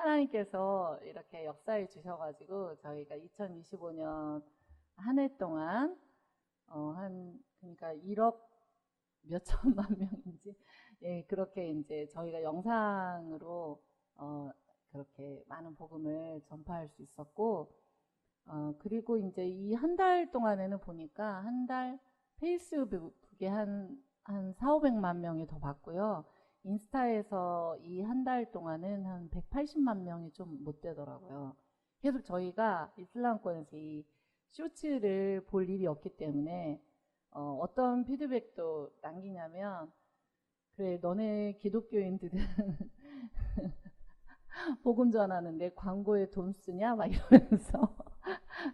하나님께서 이렇게 역사해 주셔가지고 저희가 2025년 한 해 동안 그러니까 1억 몇 천만 명인지 예, 그렇게 이제 저희가 영상으로 그렇게 많은 복음을 전파할 수 있었고, 그리고 이제 이 한 달 동안에는 보니까 한 달 페이스북에 한 4,500만 명이 더 봤고요. 인스타에서 이 한 달 동안은 한 180만 명이 좀 못 되더라고요. 계속 저희가 이슬람권에서 이 쇼츠를 볼 일이 없기 때문에 어떤 피드백도 남기냐면, 그래 너네 기독교인들은 복음 전하는데 광고에 돈 쓰냐 막 이러면서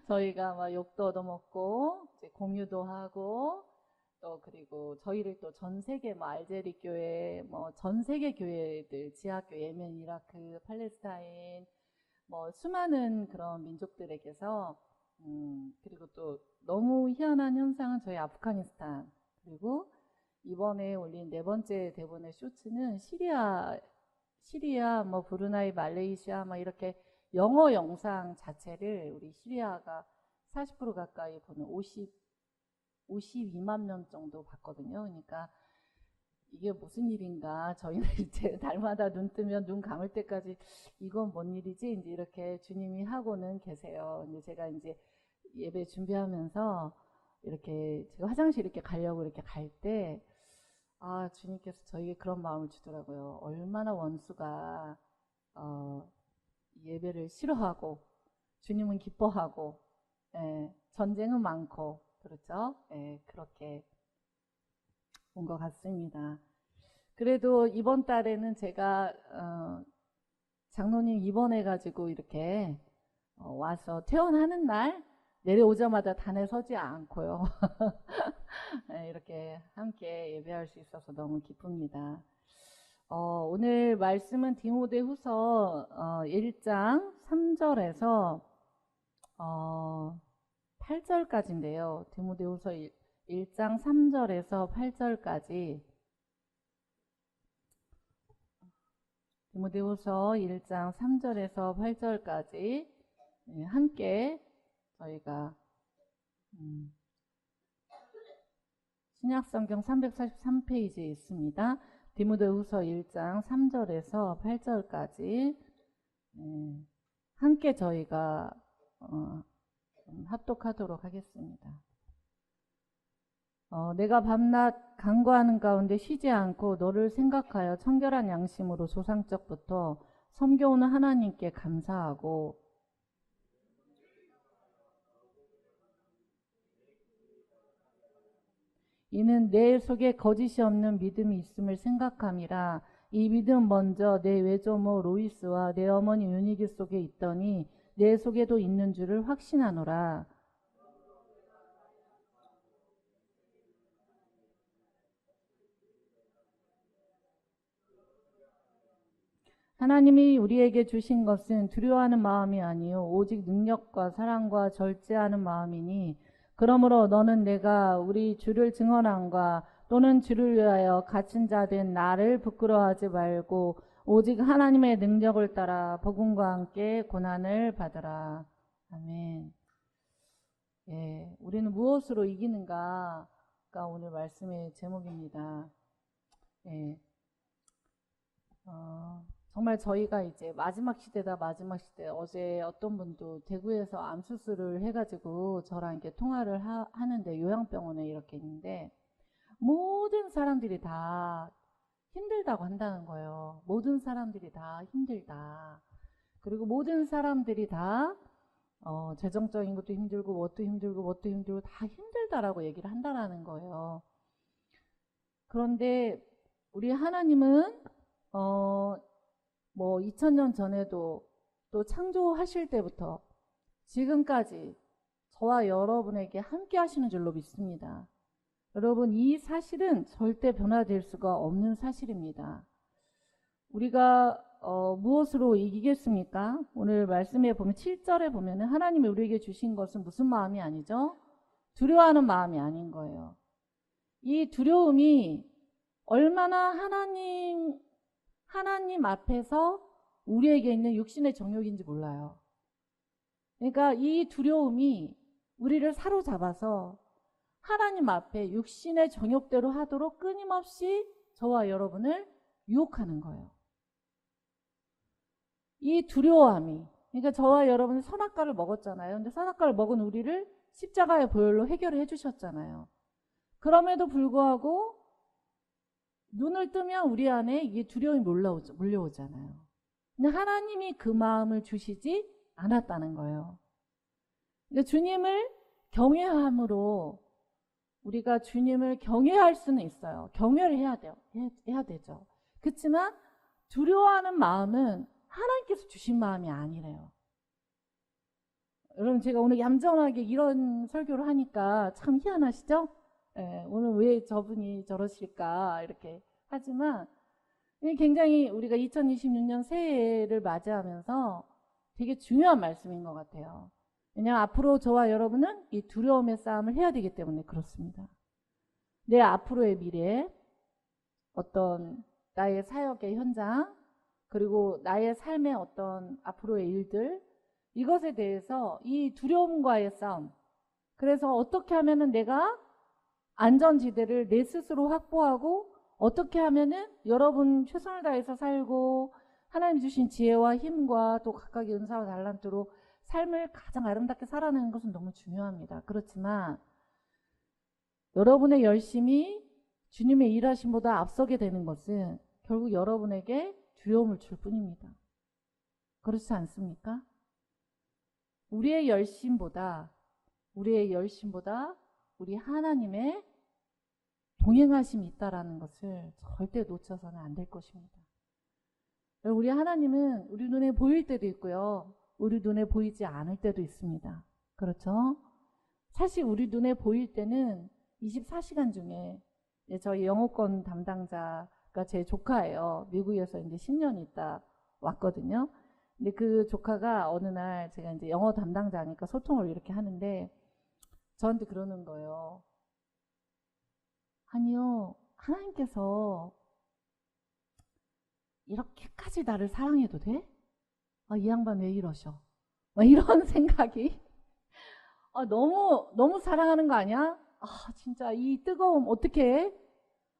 저희가 막 욕도 얻어먹고 이제 공유도 하고, 또 그리고 저희를 또 전 세계 뭐 알제리 교회 뭐 전 세계 교회들, 지하교, 예멘, 이라크, 팔레스타인 뭐 수많은 그런 민족들에게서 그리고 또 너무 희한한 현상은 저희 아프가니스탄, 그리고 이번에 올린 네 번째 대본의 쇼츠는 시리아 뭐 브루나이, 말레이시아 뭐 이렇게 영어 영상 자체를 우리 시리아가 40% 가까이 보는 52만 명 정도 봤거든요. 그러니까 이게 무슨 일인가, 저희는 이제 날마다 눈 뜨면 눈 감을 때까지 이건 뭔 일이지 이제 이렇게 주님이 하고는 계세요. 근데 제가 이제 예배 준비하면서 이렇게 제가 화장실 이렇게 가려고 이렇게 갈 때 주님께서 저에게 그런 마음을 주더라고요. 얼마나 원수가 예배를 싫어하고 주님은 기뻐하고, 전쟁은 많고, 그렇죠? 그렇게 온 것 같습니다. 그래도 이번 달에는 제가 장로님 입원해가지고 이렇게 와서 퇴원하는 날 내려오자마자 단에 서지 않고요. 이렇게 함께 예배할 수 있어서 너무 기쁩니다. 오늘 말씀은 디모데후서 1장 3절에서 8절까지인데요. 디모데후서 1장 3절에서 8절까지, 디모데후서 1장 3절에서 8절까지 함께 저희가 신약성경 343페이지에 있습니다. 디모데후서 1장 3절에서 8절까지 함께 저희가 합독하도록 하겠습니다. 내가 밤낮 간구하는 가운데 쉬지 않고 너를 생각하여 청결한 양심으로 조상적부터 섬겨오는 하나님께 감사하고, 이는 내 속에 거짓이 없는 믿음이 있음을 생각함이라. 이 믿음 먼저 내 외조모 로이스와 내 어머니 유니기 속에 있더니 내 속에도 있는 줄을 확신하노라. 하나님이 우리에게 주신 것은 두려워하는 마음이 아니요 오직 능력과 사랑과 절제하는 마음이니, 그러므로 너는 내가 우리 주를 증언함과 또는 주를 위하여 갇힌 자 된 나를 부끄러워하지 말고 오직 하나님의 능력을 따라 복음과 함께 고난을 받으라. 아멘. 예, 우리는 무엇으로 이기는가가 오늘 말씀의 제목입니다. 예. 정말 저희가 이제 마지막 시대다, 마지막 시대. 어제 어떤 분도 대구에서 암 수술을 해가지고 저랑 이렇게 통화를 하는데, 요양병원에 이렇게 있는데 모든 사람들이 다 힘들다고 한다는 거예요. 모든 사람들이 다 힘들다. 그리고 모든 사람들이 다 재정적인 것도 힘들고 뭣도 힘들고 뭣도 힘들고 다 힘들다라고 얘기를 한다라는 거예요. 그런데 우리 하나님은 뭐 2000년 전에도 또 창조하실 때부터 지금까지 저와 여러분에게 함께 하시는 줄로 믿습니다. 여러분, 이 사실은 절대 변화될 수가 없는 사실입니다. 우리가 무엇으로 이기겠습니까? 오늘 말씀에 보면 7절에 보면 하나님이 우리에게 주신 것은 무슨 마음이 아니죠? 두려워하는 마음이 아닌 거예요. 이 두려움이 얼마나 하나님 앞에서 우리에게 있는 육신의 정욕인지 몰라요. 그러니까 이 두려움이 우리를 사로잡아서 하나님 앞에 육신의 정욕대로 하도록 끊임없이 저와 여러분을 유혹하는 거예요. 이 두려워함이, 그러니까 저와 여러분은 선악과를 먹었잖아요. 근데 선악과를 먹은 우리를 십자가의 보혈로 해결해 주셨잖아요. 그럼에도 불구하고 눈을 뜨면 우리 안에 이게 두려움이 몰려오잖아요. 근데 하나님이 그 마음을 주시지 않았다는 거예요. 근데 주님을 경외함으로 우리가 주님을 경외할 수는 있어요. 경외를 해야 되죠. 그렇지만 두려워하는 마음은 하나님께서 주신 마음이 아니래요. 여러분, 제가 오늘 얌전하게 이런 설교를 하니까 참 희한하시죠? 예, 오늘 왜 저분이 저러실까 이렇게 하지만 굉장히 우리가 2026년 새해를 맞이하면서 되게 중요한 말씀인 것 같아요. 왜냐하면 앞으로 저와 여러분은 이 두려움의 싸움을 해야 되기 때문에 그렇습니다. 내 앞으로의 미래, 어떤 나의 사역의 현장, 그리고 나의 삶의 어떤 앞으로의 일들, 이것에 대해서 이 두려움과의 싸움, 그래서 어떻게 하면은 내가 안전지대를 내 스스로 확보하고 어떻게 하면은 여러분 최선을 다해서 살고 하나님 주신 지혜와 힘과 또 각각의 은사와 달란트로 삶을 가장 아름답게 살아내는 것은 너무 중요합니다. 그렇지만 여러분의 열심이 주님의 일하심보다 앞서게 되는 것은 결국 여러분에게 두려움을 줄 뿐입니다. 그렇지 않습니까? 우리의 열심보다 우리 하나님의 동행하심이 있다라는 것을 절대 놓쳐서는 안 될 것입니다. 우리 하나님은 우리 눈에 보일 때도 있고요. 우리 눈에 보이지 않을 때도 있습니다. 그렇죠? 사실 우리 눈에 보일 때는 24시간 중에 저희 영어권 담당자가 제 조카예요. 미국에서 이제 10년 있다 왔거든요. 근데 그 조카가 어느 날 제가 이제 영어 담당자니까 소통을 이렇게 하는데 저한테 그러는 거예요. 아니요, 하나님께서 이렇게까지 나를 사랑해도 돼? 이 양반 왜 이러셔? 이런 생각이 너무 사랑하는 거 아니야? 진짜 이 뜨거움 어떡해?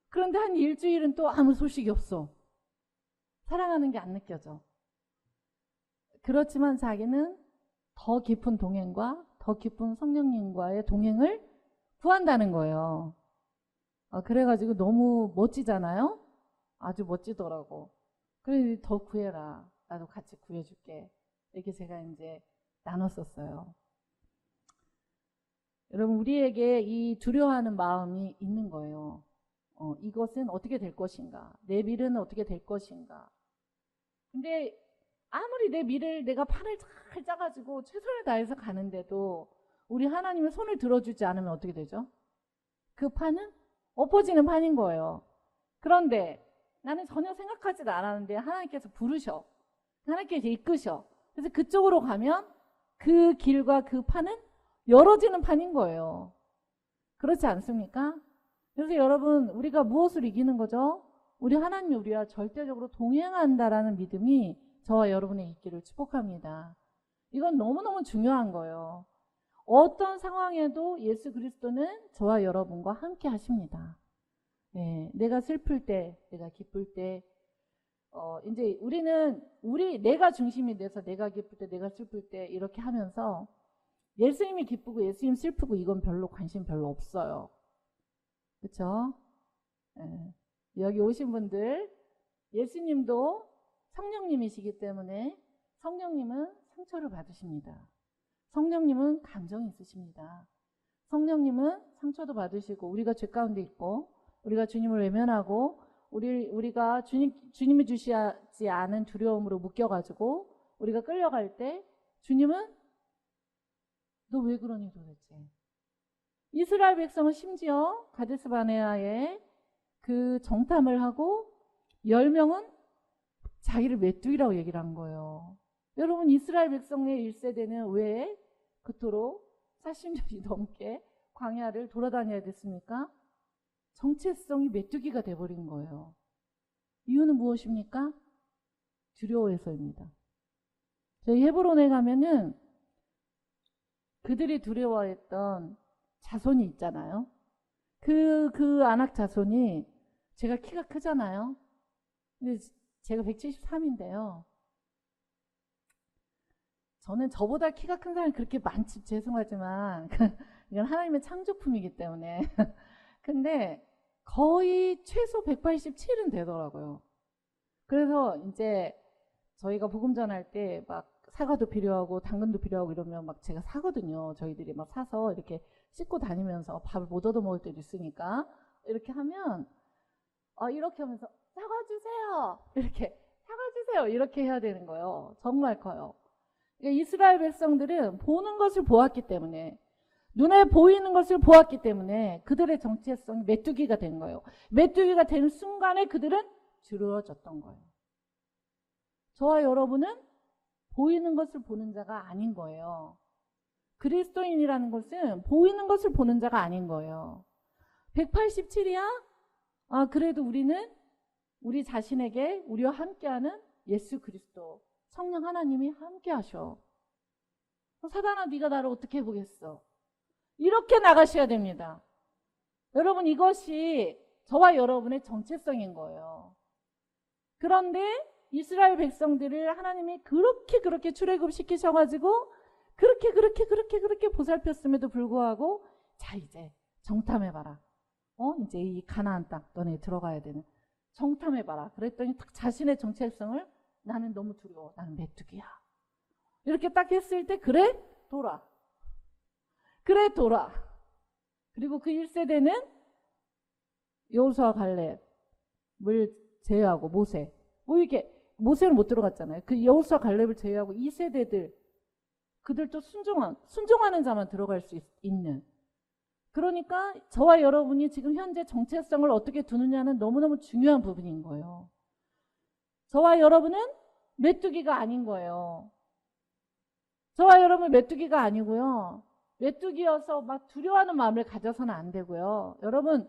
그런데 한 일주일은 또 아무 소식이 없어. 사랑하는 게 안 느껴져. 그렇지만 자기는 더 깊은 동행과 더 깊은 성령님과의 동행을 구한다는 거예요. 그래가지고 너무 멋지잖아요? 아주 멋지더라고. 그래, 더 구해라. 나도 같이 구해줄게. 이렇게 제가 이제 나눴었어요. 여러분, 우리에게 이 두려워하는 마음이 있는 거예요. 이것은 어떻게 될 것인가? 내 미래는 어떻게 될 것인가? 근데 아무리 내 미래를 내가 판을 잘 짜가지고 최선을 다해서 가는데도 우리 하나님의 손을 들어주지 않으면 어떻게 되죠? 그 판은 엎어지는 판인 거예요. 그런데 나는 전혀 생각하지도 않았는데 하나님께서 부르셔. 하나님께서 이끄셔. 그래서 그쪽으로 가면 그 길과 그 판은 열어지는 판인 거예요. 그렇지 않습니까? 그래서 여러분, 우리가 무엇을 이기는 거죠? 우리 하나님이 우리와 절대적으로 동행한다라는 믿음이 저와 여러분의 있기를 축복합니다. 이건 너무너무 중요한 거예요. 어떤 상황에도 예수 그리스도는 저와 여러분과 함께 하십니다. 네, 내가 슬플 때, 내가 기쁠 때, 이제 내가 중심이 돼서 내가 기쁠 때, 내가 슬플 때 이렇게 하면서 예수님이 기쁘고 예수님 슬프고 이건 별로 관심 별로 없어요. 그렇죠? 네. 여기 오신 분들 예수님도 성령님이시기 때문에 성령님은 상처를 받으십니다. 성령님은 감정이 있으십니다. 성령님은 상처도 받으시고 우리가 죄 가운데 있고 우리가 주님을 외면하고 우리가 주님이 주시지 않은 두려움으로 묶여가지고 우리가 끌려갈 때 주님은 너 왜 그러니 도대체? 이스라엘 백성은 심지어 가데스 바네아에 그 정탐을 하고 10명은 자기를 메뚜기라고 얘기를 한 거예요. 여러분, 이스라엘 백성의 1세대는 왜 그토록 40년이 넘게 광야를 돌아다녀야 됐습니까? 정체성이 메뚜기가 돼버린 거예요. 이유는 무엇입니까? 두려워해서입니다. 저희 헤브론에 가면은 그들이 두려워했던 자손이 있잖아요. 그 아낙 자손이 제가 키가 크잖아요. 근데 제가 173인데요. 저는 저보다 키가 큰 사람이 그렇게 많지, 죄송하지만 이건 하나님의 창조품이기 때문에 근데 거의 최소 187은 되더라고요. 그래서 이제 저희가 복음 전할 때 막 사과도 필요하고 당근도 필요하고 이러면 막 제가 사거든요. 저희들이 막 사서 이렇게 씻고 다니면서 밥을 못 얻어 먹을 때도 있으니까 이렇게 하면 이렇게 하면서 사과 주세요. 이렇게 사과 주세요. 이렇게 해야 되는 거예요. 정말 커요. 그러니까 이스라엘 백성들은 보는 것을 보았기 때문에 눈에 보이는 것을 보았기 때문에 그들의 정체성이 메뚜기가 된 거예요. 메뚜기가 된 순간에 그들은 두려워졌던 거예요. 저와 여러분은 보이는 것을 보는 자가 아닌 거예요. 그리스도인이라는 것은 보이는 것을 보는 자가 아닌 거예요. 187이야? 그래도 우리는 우리 자신에게 우리와 함께하는 예수 그리스도 성령 하나님이 함께하셔. 사단아, 네가 나를 어떻게 해보겠어? 이렇게 나가셔야 됩니다. 여러분, 이것이 저와 여러분의 정체성인 거예요. 그런데 이스라엘 백성들을 하나님이 그렇게 출애굽시키셔가지고 그렇게 보살폈음에도 불구하고 자, 이제 정탐해봐라. 이제 이 가나안 땅 너네 들어가야 되는 정탐해봐라. 그랬더니 딱 자신의 정체성을 나는 너무 두려워. 나는 메뚜기야. 이렇게 딱 했을 때 그래? 돌아. 그리고 그 1세대는 여호수아 갈렙을 제외하고 모세. 이게 모세는 못 들어갔잖아요. 그 여호수아 갈렙을 제외하고 2세대들 그들도 순종하는 자만 들어갈 수 있는. 그러니까 저와 여러분이 지금 현재 정체성을 어떻게 두느냐는 너무너무 중요한 부분인 거예요. 저와 여러분은 메뚜기가 아닌 거예요. 저와 여러분 메뚜기가 아니고요. 메뚜기여서 막 두려워하는 마음을 가져서는 안 되고요. 여러분,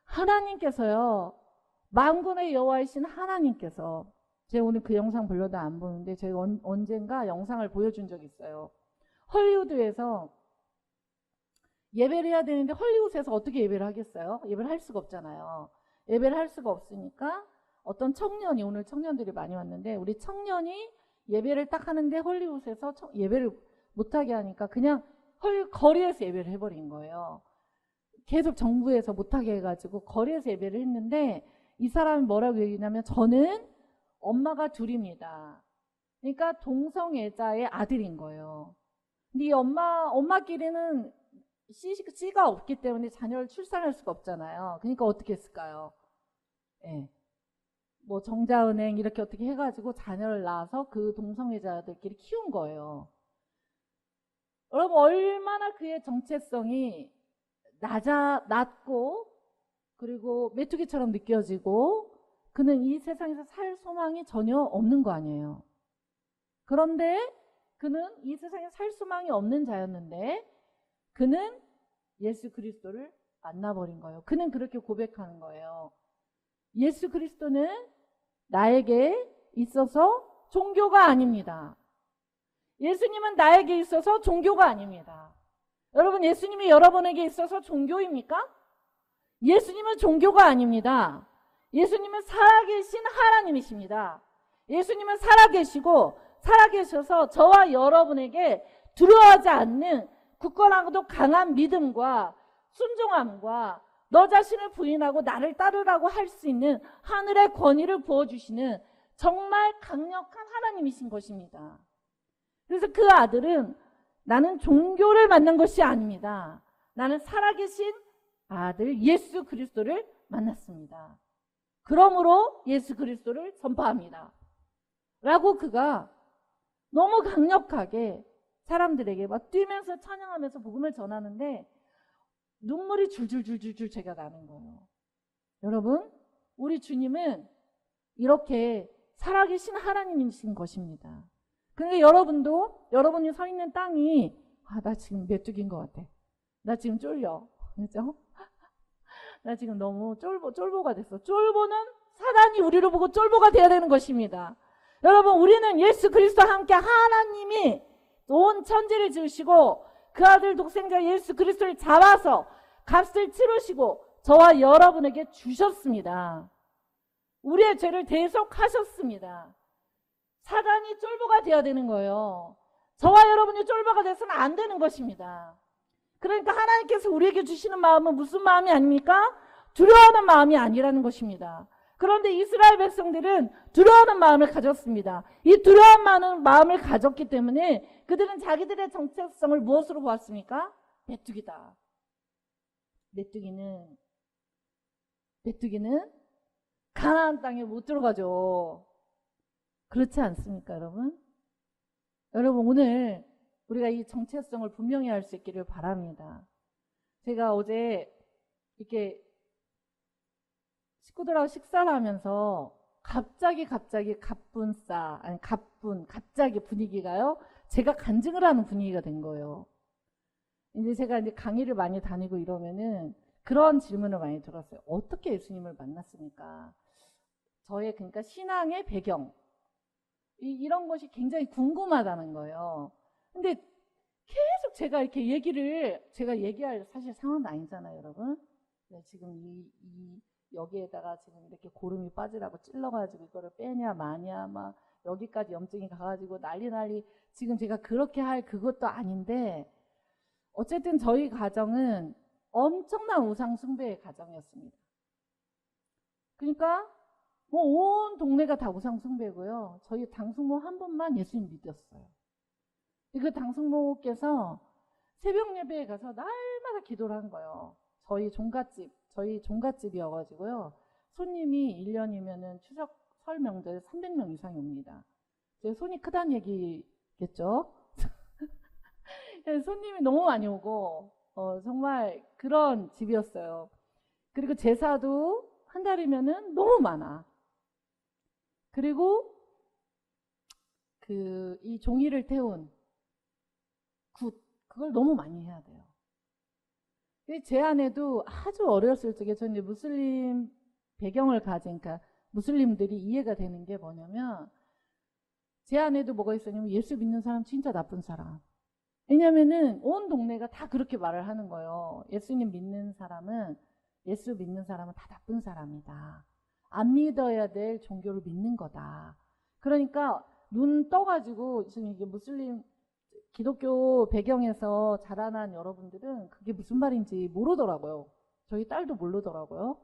하나님께서요, 만군의 여호와이신 하나님께서, 제가 오늘 그 영상 불러도 안 보는데 제가 언젠가 영상을 보여준 적이 있어요. 헐리우드에서 예배를 해야 되는데 헐리우드에서 어떻게 예배를 하겠어요? 예배를 할 수가 없잖아요. 예배를 할 수가 없으니까 어떤 청년이, 오늘 청년들이 많이 왔는데 우리 청년이 예배를 딱 하는데 헐리우드에서 예배를 못하게 하니까 그냥 거리에서 예배를 해버린 거예요. 계속 정부에서 못하게 해가지고 거리에서 예배를 했는데 이 사람이 뭐라고 얘기냐면 저는 엄마가 둘입니다. 그러니까 동성애자의 아들인 거예요. 근데 이 엄마끼리는 씨가 없기 때문에 자녀를 출산할 수가 없잖아요. 그러니까 어떻게 했을까요? 예. 뭐 정자은행 이렇게 어떻게 해가지고 자녀를 낳아서 그 동성애자들끼리 키운 거예요. 여러분, 얼마나 그의 정체성이 낮고 그리고 메뚜기처럼 느껴지고 그는 이 세상에서 살 소망이 전혀 없는 거 아니에요. 그런데 그는 이 세상에 살 소망이 없는 자였는데 그는 예수 그리스도를 만나버린 거예요. 그는 그렇게 고백하는 거예요. 예수 그리스도는 나에게 있어서 종교가 아닙니다. 예수님은 나에게 있어서 종교가 아닙니다. 여러분, 예수님이 여러분에게 있어서 종교입니까? 예수님은 종교가 아닙니다. 예수님은 살아계신 하나님이십니다. 예수님은 살아계시고 살아계셔서 저와 여러분에게 두려워하지 않는 굳건하고도 강한 믿음과 순종함과 너 자신을 부인하고 나를 따르라고 할 수 있는 하늘의 권위를 부어주시는 정말 강력한 하나님이신 것입니다. 그래서 그 아들은 나는 종교를 만난 것이 아닙니다. 나는 살아계신 아들 예수 그리스도를 만났습니다. 그러므로 예수 그리스도를 선포합니다. 라고 그가 너무 강력하게 사람들에게 막 뛰면서 찬양하면서 복음을 전하는데 눈물이 줄줄줄줄 제가 나는 거예요. 여러분, 우리 주님은 이렇게 살아계신 하나님이신 것입니다. 그런데 여러분이 서 있는 땅이 나 지금 메뚜기인 것 같아. 나 지금 쫄려. 그죠? 나 지금 너무 쫄보가 됐어. 쫄보는 사단이 우리를 보고 쫄보가 돼야 되는 것입니다. 여러분, 우리는 예수 그리스도와 함께 하나님이 온 천지를 지으시고 그 아들 독생자 예수 그리스도를 잡아서 값을 치르시고 저와 여러분에게 주셨습니다. 우리의 죄를 대속하셨습니다. 사단이 쫄보가 되어야 되는 거예요. 저와 여러분이 쫄보가 돼서는 안 되는 것입니다. 그러니까 하나님께서 우리에게 주시는 마음은 무슨 마음이 아닙니까? 두려워하는 마음이 아니라는 것입니다. 그런데 이스라엘 백성들은 두려워하는 마음을 가졌습니다. 이 두려워하는 마음을 가졌기 때문에 그들은 자기들의 정체성을 무엇으로 보았습니까? 메뚜기다. 메뚜기는 가나안 땅에 못 들어가죠. 그렇지 않습니까, 여러분? 여러분, 오늘 우리가 이 정체성을 분명히 알 수 있기를 바랍니다. 제가 어제 이렇게 식구들하고 식사를 하면서 갑자기 갑자기 분위기가요, 제가 간증을 하는 분위기가 된 거예요. 이제 제가 이제 강의를 많이 다니고 이러면은 그런 질문을 많이 들었어요. 어떻게 예수님을 만났습니까? 저의 그러니까 신앙의 배경, 이런 것이 굉장히 궁금하다는 거예요. 근데 계속 제가 이렇게 제가 얘기할 사실 상황은 아니잖아요, 여러분. 네, 지금 여기에다가 지금 이렇게 고름이 빠지라고 찔러가지고 이거를 빼냐 마냐 막 여기까지 염증이 가가지고 난리 지금 제가 그렇게 할 그것도 아닌데, 어쨌든 저희 가정은 엄청난 우상 숭배의 가정이었습니다. 그러니까 뭐 온 동네가 다 우상 숭배고요. 저희 당숙모 한 분만 예수님 믿었어요. 그 당숙모께서 새벽 예배에 가서 날마다 기도를 한 거예요. 저희 종갓집이어가지고요. 손님이 1년이면은 추석 설 명절에 300명 이상이 옵니다. 제 손이 크다는 얘기겠죠? 손님이 너무 많이 오고 정말 그런 집이었어요. 그리고 제사도 한 달이면은 너무 많아. 그리고 이 종이를 태운 그걸 너무 많이 해야 돼요. 제 아내도 아주 어렸을 적에 저는 이제 무슬림 배경을 가진, 그러니까 무슬림들이 이해가 되는 게 뭐냐면, 제 아내도 뭐가 있었냐면 예수 믿는 사람 진짜 나쁜 사람. 왜냐면은 온 동네가 다 그렇게 말을 하는 거예요. 예수 믿는 사람은 다 나쁜 사람이다. 안 믿어야 될 종교를 믿는 거다. 그러니까 눈 떠가지고 지금 이게 무슬림 기독교 배경에서 자라난 여러분들은 그게 무슨 말인지 모르더라고요. 저희 딸도 모르더라고요.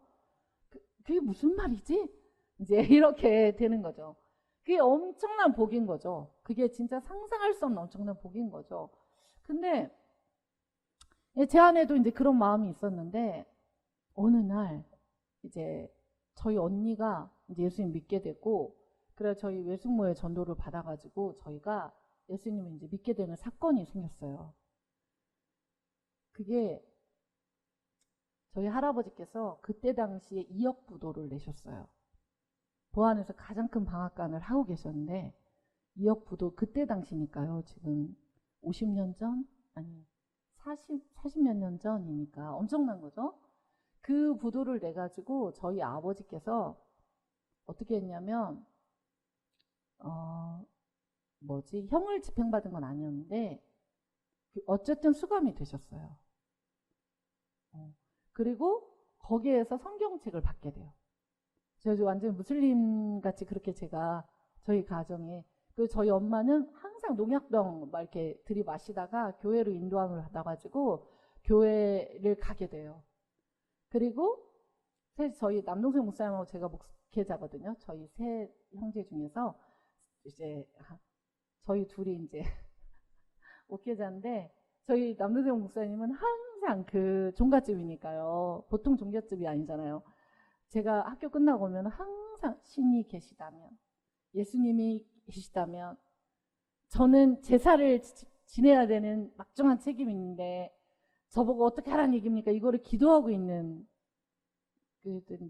그게 무슨 말이지? 이제 이렇게 되는 거죠. 그게 엄청난 복인 거죠. 그게 진짜 상상할 수 없는 엄청난 복인 거죠. 근데 제 안에도 이제 그런 마음이 있었는데, 어느 날 이제 저희 언니가 이제 예수님 믿게 됐고, 그래 저희 외숙모의 전도를 받아가지고 저희가 예수님을 이제 믿게 되는 사건이 생겼어요. 그게 저희 할아버지께서 그때 당시에 2억 부도를 내셨어요. 보안에서 가장 큰 방앗간을 하고 계셨는데 2억 부도, 그때 당시니까요. 지금 50년 전? 아니 40몇 년 전이니까 엄청난 거죠. 그 부도를 내가지고 저희 아버지께서 어떻게 했냐면 형을 집행받은 건 아니었는데 어쨌든 수감이 되셨어요. 그리고 거기에서 성경책을 받게 돼요. 제가 완전 무슬림 같이 그렇게 제가 저희 가정에, 그리고 저희 엄마는 항상 농약병 막 이렇게 들이마시다가 교회로 인도함을 받아가지고 교회를 가게 돼요. 그리고 저희 남동생 목사님하고 제가 목회자거든요. 저희 세 형제 중에서 이제 저희 둘이 이제 목회자인데, 저희 남동생 목사님은 항상 그 종갓집이니까요. 보통 종갓집이 아니잖아요. 제가 학교 끝나고 오면 항상 신이 계시다면, 예수님이 계시다면, 저는 제사를 지내야 되는 막중한 책임이 있는데 저보고 어떻게 하라는 얘기입니까? 이거를 기도하고 있는, 그랬더니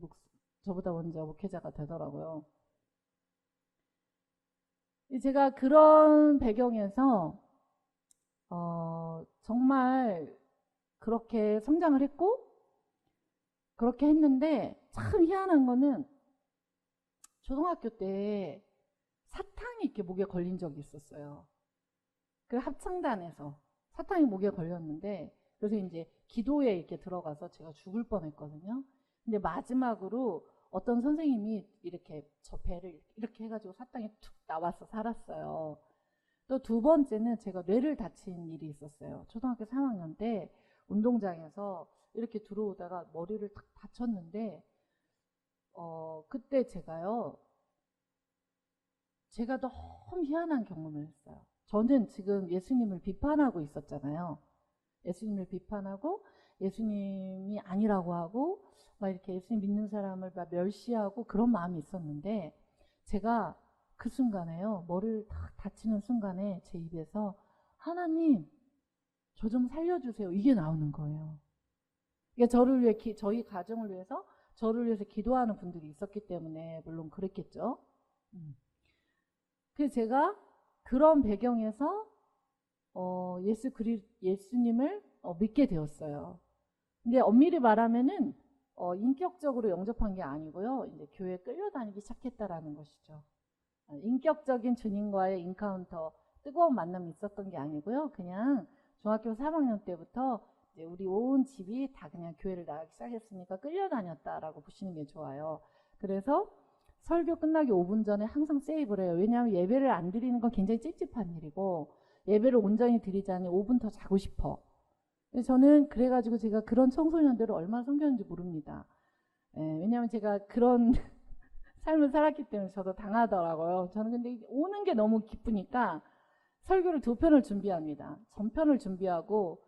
저보다 먼저 목회자가 되더라고요. 제가 그런 배경에서 정말 그렇게 성장을 했고, 그렇게 했는데 참 희한한 거는 초등학교 때 사탕이 이렇게 목에 걸린 적이 있었어요. 그 합창단에서 사탕이 목에 걸렸는데, 그래서 이제 기도에 이렇게 들어가서 제가 죽을 뻔했거든요. 근데 마지막으로 어떤 선생님이 이렇게 저 배를 이렇게 해가지고 사탕이 툭 나와서 살았어요. 또 두 번째는 제가 뇌를 다친 일이 있었어요. 초등학교 3학년 때 운동장에서 이렇게 들어오다가 머리를 탁 다쳤는데, 그때 제가 너무 희한한 경험을 했어요. 저는 지금 예수님을 비판하고 있었잖아요. 예수님을 비판하고 예수님이 아니라고 하고 막 이렇게 예수님 믿는 사람을 막 멸시하고 그런 마음이 있었는데, 제가 그 순간에요, 머리를 탁 다치는 순간에 제 입에서 하나님 저 좀 살려주세요, 이게 나오는 거예요. 그러니까 저를 위해 저희 가정을 위해서 저를 위해서 기도하는 분들이 있었기 때문에 물론 그랬겠죠. 그래서 제가 그런 배경에서 예수님을 믿게 되었어요. 근데 엄밀히 말하면은 인격적으로 영접한 게 아니고요, 이제 교회에 끌려다니기 시작했다라는 것이죠. 인격적인 주님과의 인카운터, 뜨거운 만남이 있었던 게 아니고요, 그냥 중학교 3학년 때부터 이제 우리 온 집이 다 그냥 교회를 나가기 시작했으니까 끌려다녔다라고 보시는 게 좋아요. 그래서 설교 끝나기 5분 전에 항상 세이브를 해요. 왜냐하면 예배를 안 드리는 건 굉장히 찝찝한 일이고, 예배를 온전히 드리자니 5분 더 자고 싶어. 저는 그래가지고 제가 그런 청소년들을 얼마나 섬겼는지 모릅니다. 왜냐하면 제가 그런 삶을 살았기 때문에 저도 당하더라고요. 저는 근데 오는 게 너무 기쁘니까 설교를 2편을 준비합니다. 전편을 준비하고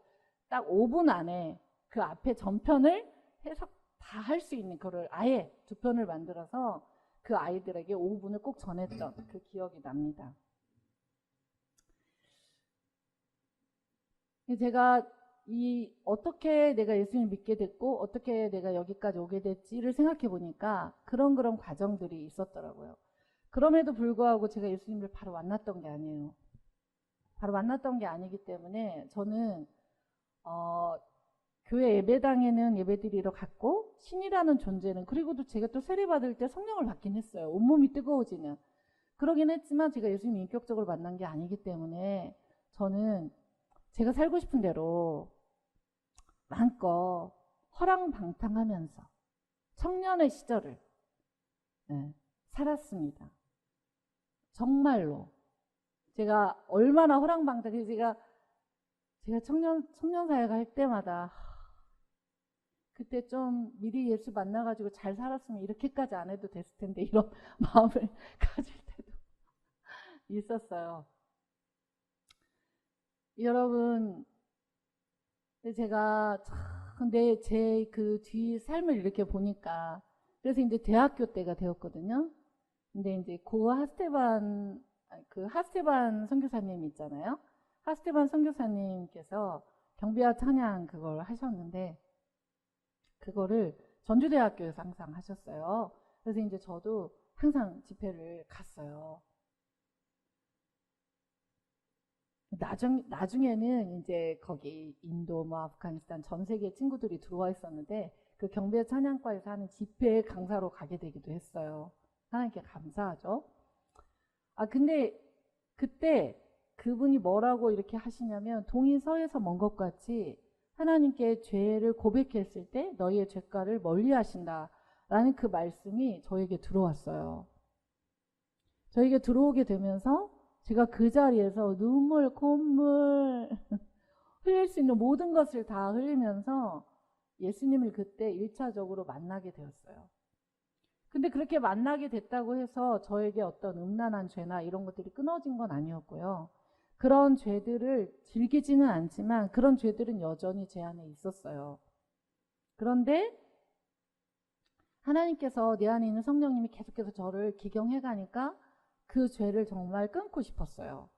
딱 5분 안에 그 앞에 전편을 해석 다 할 수 있는 거를 아예 2편을 만들어서 그 아이들에게 5분을 꼭 전했던 그 기억이 납니다. 제가 어떻게 내가 예수님을 믿게 됐고 어떻게 내가 여기까지 오게 됐지를 생각해 보니까 그런 과정들이 있었더라고요. 그럼에도 불구하고 제가 예수님을 바로 만났던 게 아니에요. 바로 만났던 게 아니기 때문에 저는 교회 예배당에는 예배드리러 갔고, 신이라는 존재는, 그리고도 제가 또 세례받을 때 성령을 받긴 했어요. 온몸이 뜨거워지는. 그러긴 했지만 제가 예수님 인격적으로 만난 게 아니기 때문에 저는 제가 살고 싶은 대로 마음껏 허랑방탕하면서 청년의 시절을 살았습니다. 정말로. 제가 얼마나 허랑방탕해, 제가 청년 사역 할 때마다 그때 좀 미리 예수 만나가지고 잘 살았으면 이렇게까지 안 해도 됐을 텐데, 이런 마음을 가질 때도 있었어요. 여러분, 제가 제 그 뒤 삶을 이렇게 보니까, 그래서 이제 대학교 때가 되었거든요. 근데 이제 하스테반 선교사님 있잖아요. 하스테반 선교사님께서 경배와 찬양 그걸 하셨는데, 그거를 전주대학교에서 항상 하셨어요. 그래서 이제 저도 항상 집회를 갔어요. 나중에는 이제 거기 인도, 아프가니스탄 전 세계 친구들이 들어와 있었는데, 그 경배 찬양과에서 하는 집회 강사로 가게 되기도 했어요. 하나님께 감사하죠. 근데 그때 그분이 뭐라고 이렇게 하시냐면, 동이 서에서 먼 것 같이 하나님께 죄를 고백했을 때 너희의 죄가를 멀리 하신다 라는 그 말씀이 저에게 들어왔어요. 저에게 들어오게 되면서 제가 그 자리에서 눈물, 콧물 흘릴 수 있는 모든 것을 다 흘리면서 예수님을 그때 1차적으로 만나게 되었어요. 근데 그렇게 만나게 됐다고 해서 저에게 어떤 음란한 죄나 이런 것들이 끊어진 건 아니었고요. 그런 죄들을 즐기지는 않지만 그런 죄들은 여전히 제 안에 있었어요. 그런데 하나님께서 내 안에 있는 성령님이 계속해서 저를 기경해 가니까 그 죄를 정말 끊고 싶었어요.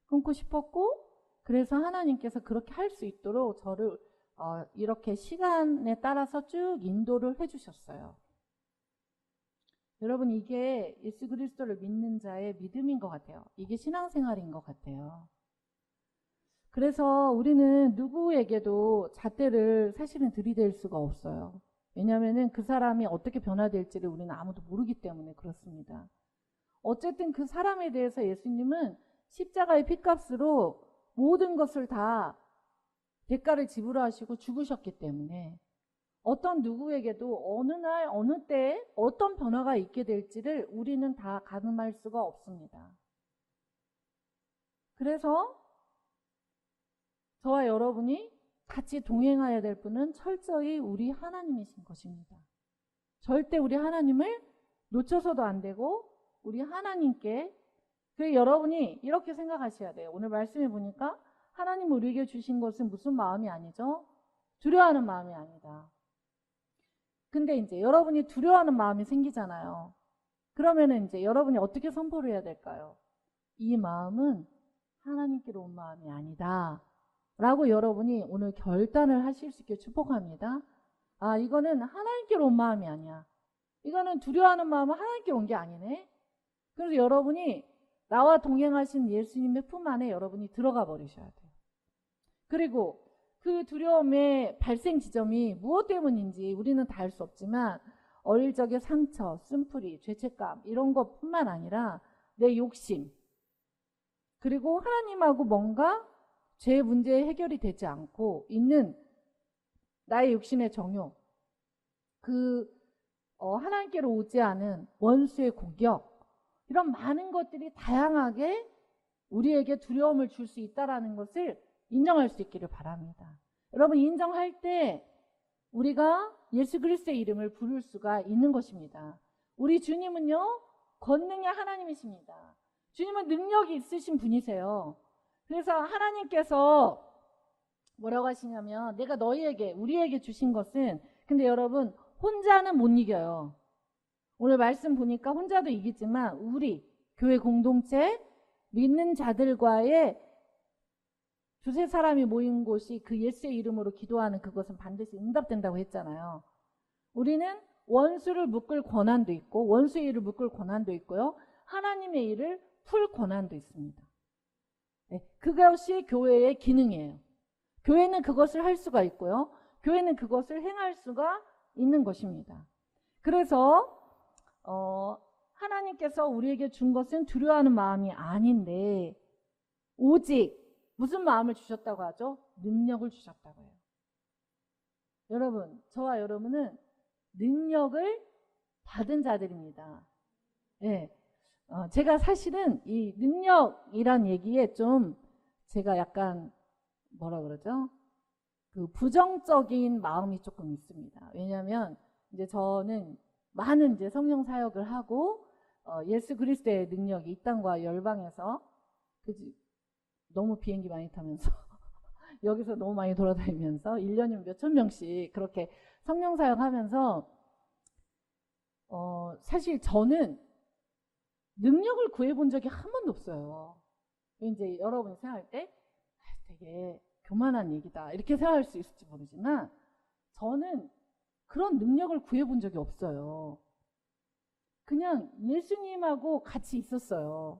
끊고 싶었고, 그래서 하나님께서 그렇게 할 수 있도록 저를 이렇게 시간에 따라서 쭉 인도를 해주셨어요. 여러분, 이게 예수 그리스도를 믿는 자의 믿음인 것 같아요. 이게 신앙생활인 것 같아요. 그래서 우리는 누구에게도 잣대를 사실은 들이댈 수가 없어요. 왜냐하면 그 사람이 어떻게 변화될지를 우리는 아무도 모르기 때문에 그렇습니다. 어쨌든 그 사람에 대해서 예수님은 십자가의 핏값으로 모든 것을 다 대가를 지불하시고 죽으셨기 때문에 어떤 누구에게도 어느 날 어느 때에 어떤 변화가 있게 될지를 우리는 다 가늠할 수가 없습니다. 그래서 저와 여러분이 같이 동행해야 될 분은 철저히 우리 하나님이신 것입니다. 절대 우리 하나님을 놓쳐서도 안 되고 우리 하나님께, 그래서 여러분이 이렇게 생각하셔야 돼요. 오늘 말씀해 보니까 하나님 우리에게 주신 것은 무슨 마음이 아니죠? 두려워하는 마음이 아니다. 근데 이제 여러분이 두려워하는 마음이 생기잖아요. 그러면은 이제 여러분이 어떻게 선포를 해야 될까요? 이 마음은 하나님께로 온 마음이 아니다 라고 여러분이 오늘 결단을 하실 수 있게 축복합니다. 아, 이거는 하나님께로 온 마음이 아니야. 이거는 두려워하는 마음은 하나님께로 온 게 아니네. 그래서 여러분이 나와 동행하신 예수님의 품 안에 여러분이 들어가 버리셔야 돼요. 그리고 그 두려움의 발생 지점이 무엇 때문인지 우리는 다 알 수 없지만 어릴 적의 상처, 쓴뿌리, 죄책감 이런 것뿐만 아니라 내 욕심, 그리고 하나님하고 뭔가 죄 문제 해결이 되지 않고 있는 나의 육신의 정욕, 하나님께로 오지 않은 원수의 공격, 이런 많은 것들이 다양하게 우리에게 두려움을 줄 수 있다는 것을 인정할 수 있기를 바랍니다. 여러분, 인정할 때 우리가 예수 그리스도의 이름을 부를 수가 있는 것입니다. 우리 주님은요, 권능의 하나님이십니다. 주님은 능력이 있으신 분이세요. 그래서 하나님께서 뭐라고 하시냐면, 내가 너희에게, 우리에게 주신 것은, 근데 여러분 혼자는 못 이겨요. 오늘 말씀 보니까 혼자도 이기지만 우리 교회 공동체 믿는 자들과의 두세 사람이 모인 곳이 그 예수의 이름으로 기도하는 그것은 반드시 응답된다고 했잖아요. 우리는 원수를 묶을 권한도 있고 원수의 일을 묶을 권한도 있고요. 하나님의 일을 풀 권한도 있습니다. 네, 그것이 교회의 기능이에요. 교회는 그것을 할 수가 있고요. 교회는 그것을 행할 수가 있는 것입니다. 그래서 하나님께서 우리에게 준 것은 두려워하는 마음이 아닌데 오직 무슨 마음을 주셨다고 하죠? 능력을 주셨다고 해요. 여러분, 저와 여러분은 능력을 받은 자들입니다. 네. 제가 사실은 이 능력이란 얘기에 좀 제가 약간 뭐라 그러죠? 그 부정적인 마음이 조금 있습니다. 왜냐하면 이제 저는 많은 이제 성령 사역을 하고 예수 그리스도의 능력이 이 땅과 열방에서 너무 비행기 많이 타면서 여기서 너무 많이 돌아다니면서 1년이면 몇천 명씩 그렇게 성령 사역하면서 사실 저는 능력을 구해본 적이 한 번도 없어요. 이제 여러분이 생각할 때 되게 교만한 얘기다 이렇게 생각할 수 있을지 모르지만 저는 그런 능력을 구해본 적이 없어요. 그냥 예수님하고 같이 있었어요.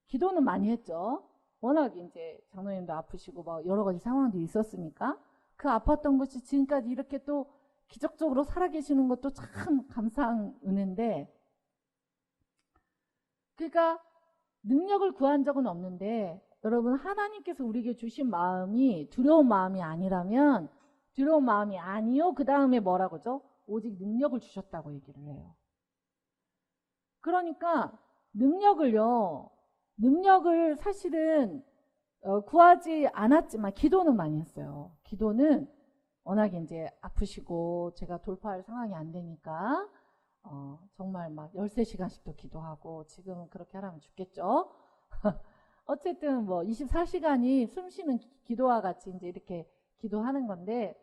기도는 많이 했죠. 워낙 이제 장로님도 아프시고 막 여러 가지 상황들이 있었으니까 그 아팠던 것이 지금까지 이렇게 또 기적적으로 살아계시는 것도 참 감사한 은혜인데, 그러니까 능력을 구한 적은 없는데 여러분, 하나님께서 우리에게 주신 마음이 두려운 마음이 아니라면 두려운 마음이 아니요 그 다음에 뭐라고죠? 오직 능력을 주셨다고 얘기를 해요. 그러니까 능력을 사실은 구하지 않았지만 기도는 많이 했어요. 기도는 워낙에 이제 아프시고 제가 돌파할 상황이 안 되니까 정말 막 13시간씩도 기도하고, 지금은 그렇게 하라면 죽겠죠. 어쨌든 뭐 24시간이 숨쉬는 기도와 같이 이제 이렇게 기도하는 건데,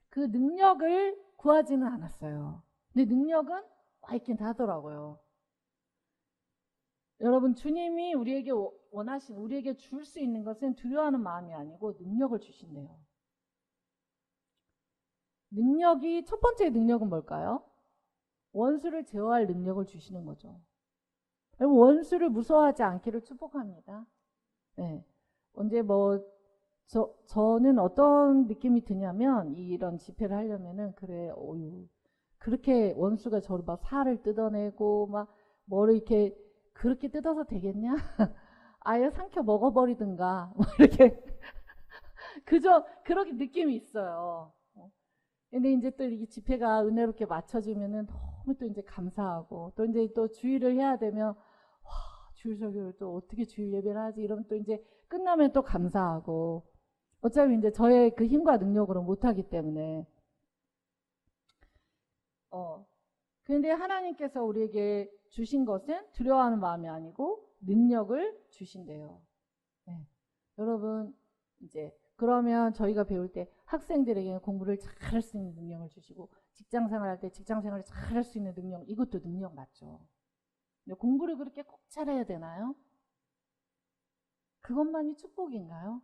그 능력을 구하지는 않았어요. 근데 능력은 와 있긴 하더라고요. 여러분, 주님이 우리에게 원하신, 우리에게 줄 수 있는 것은 두려워하는 마음이 아니고 능력을 주신대요. 능력이, 첫 번째 능력은 뭘까요? 원수를 제어할 능력을 주시는 거죠. 원수를 무서워하지 않기를 축복합니다. 네. 언제 저는 어떤 느낌이 드냐면, 이런 집회를 하려면은, 그래, 그렇게 원수가 저를 막 살을 뜯어내고, 막 뭐를 이렇게 그렇게 뜯어서 되겠냐? 아예 삼켜 먹어버리든가 뭐 이렇게 그저 그렇게 느낌이 있어요. 근데 이제 또 이게 집회가 은혜롭게 맞춰지면은 너무 또 이제 감사하고 또 이제 또 주일을 해야 되면 와, 주일 설교를 또 어떻게 주일 예배를 하지 이러면 또 이제 끝나면 또 감사하고 어차피 이제 저의 그 힘과 능력으로 못하기 때문에 그런데 하나님께서 우리에게 주신 것은 두려워하는 마음이 아니고 능력을 주신대요. 네. 여러분 이제 그러면 저희가 배울 때 학생들에게 공부를 잘할 수 있는 능력을 주시고 직장 생활할 때 직장 생활을 잘할 수 있는 능력, 이것도 능력 맞죠. 근데 공부를 그렇게 꼭 잘해야 되나요? 그것만이 축복인가요?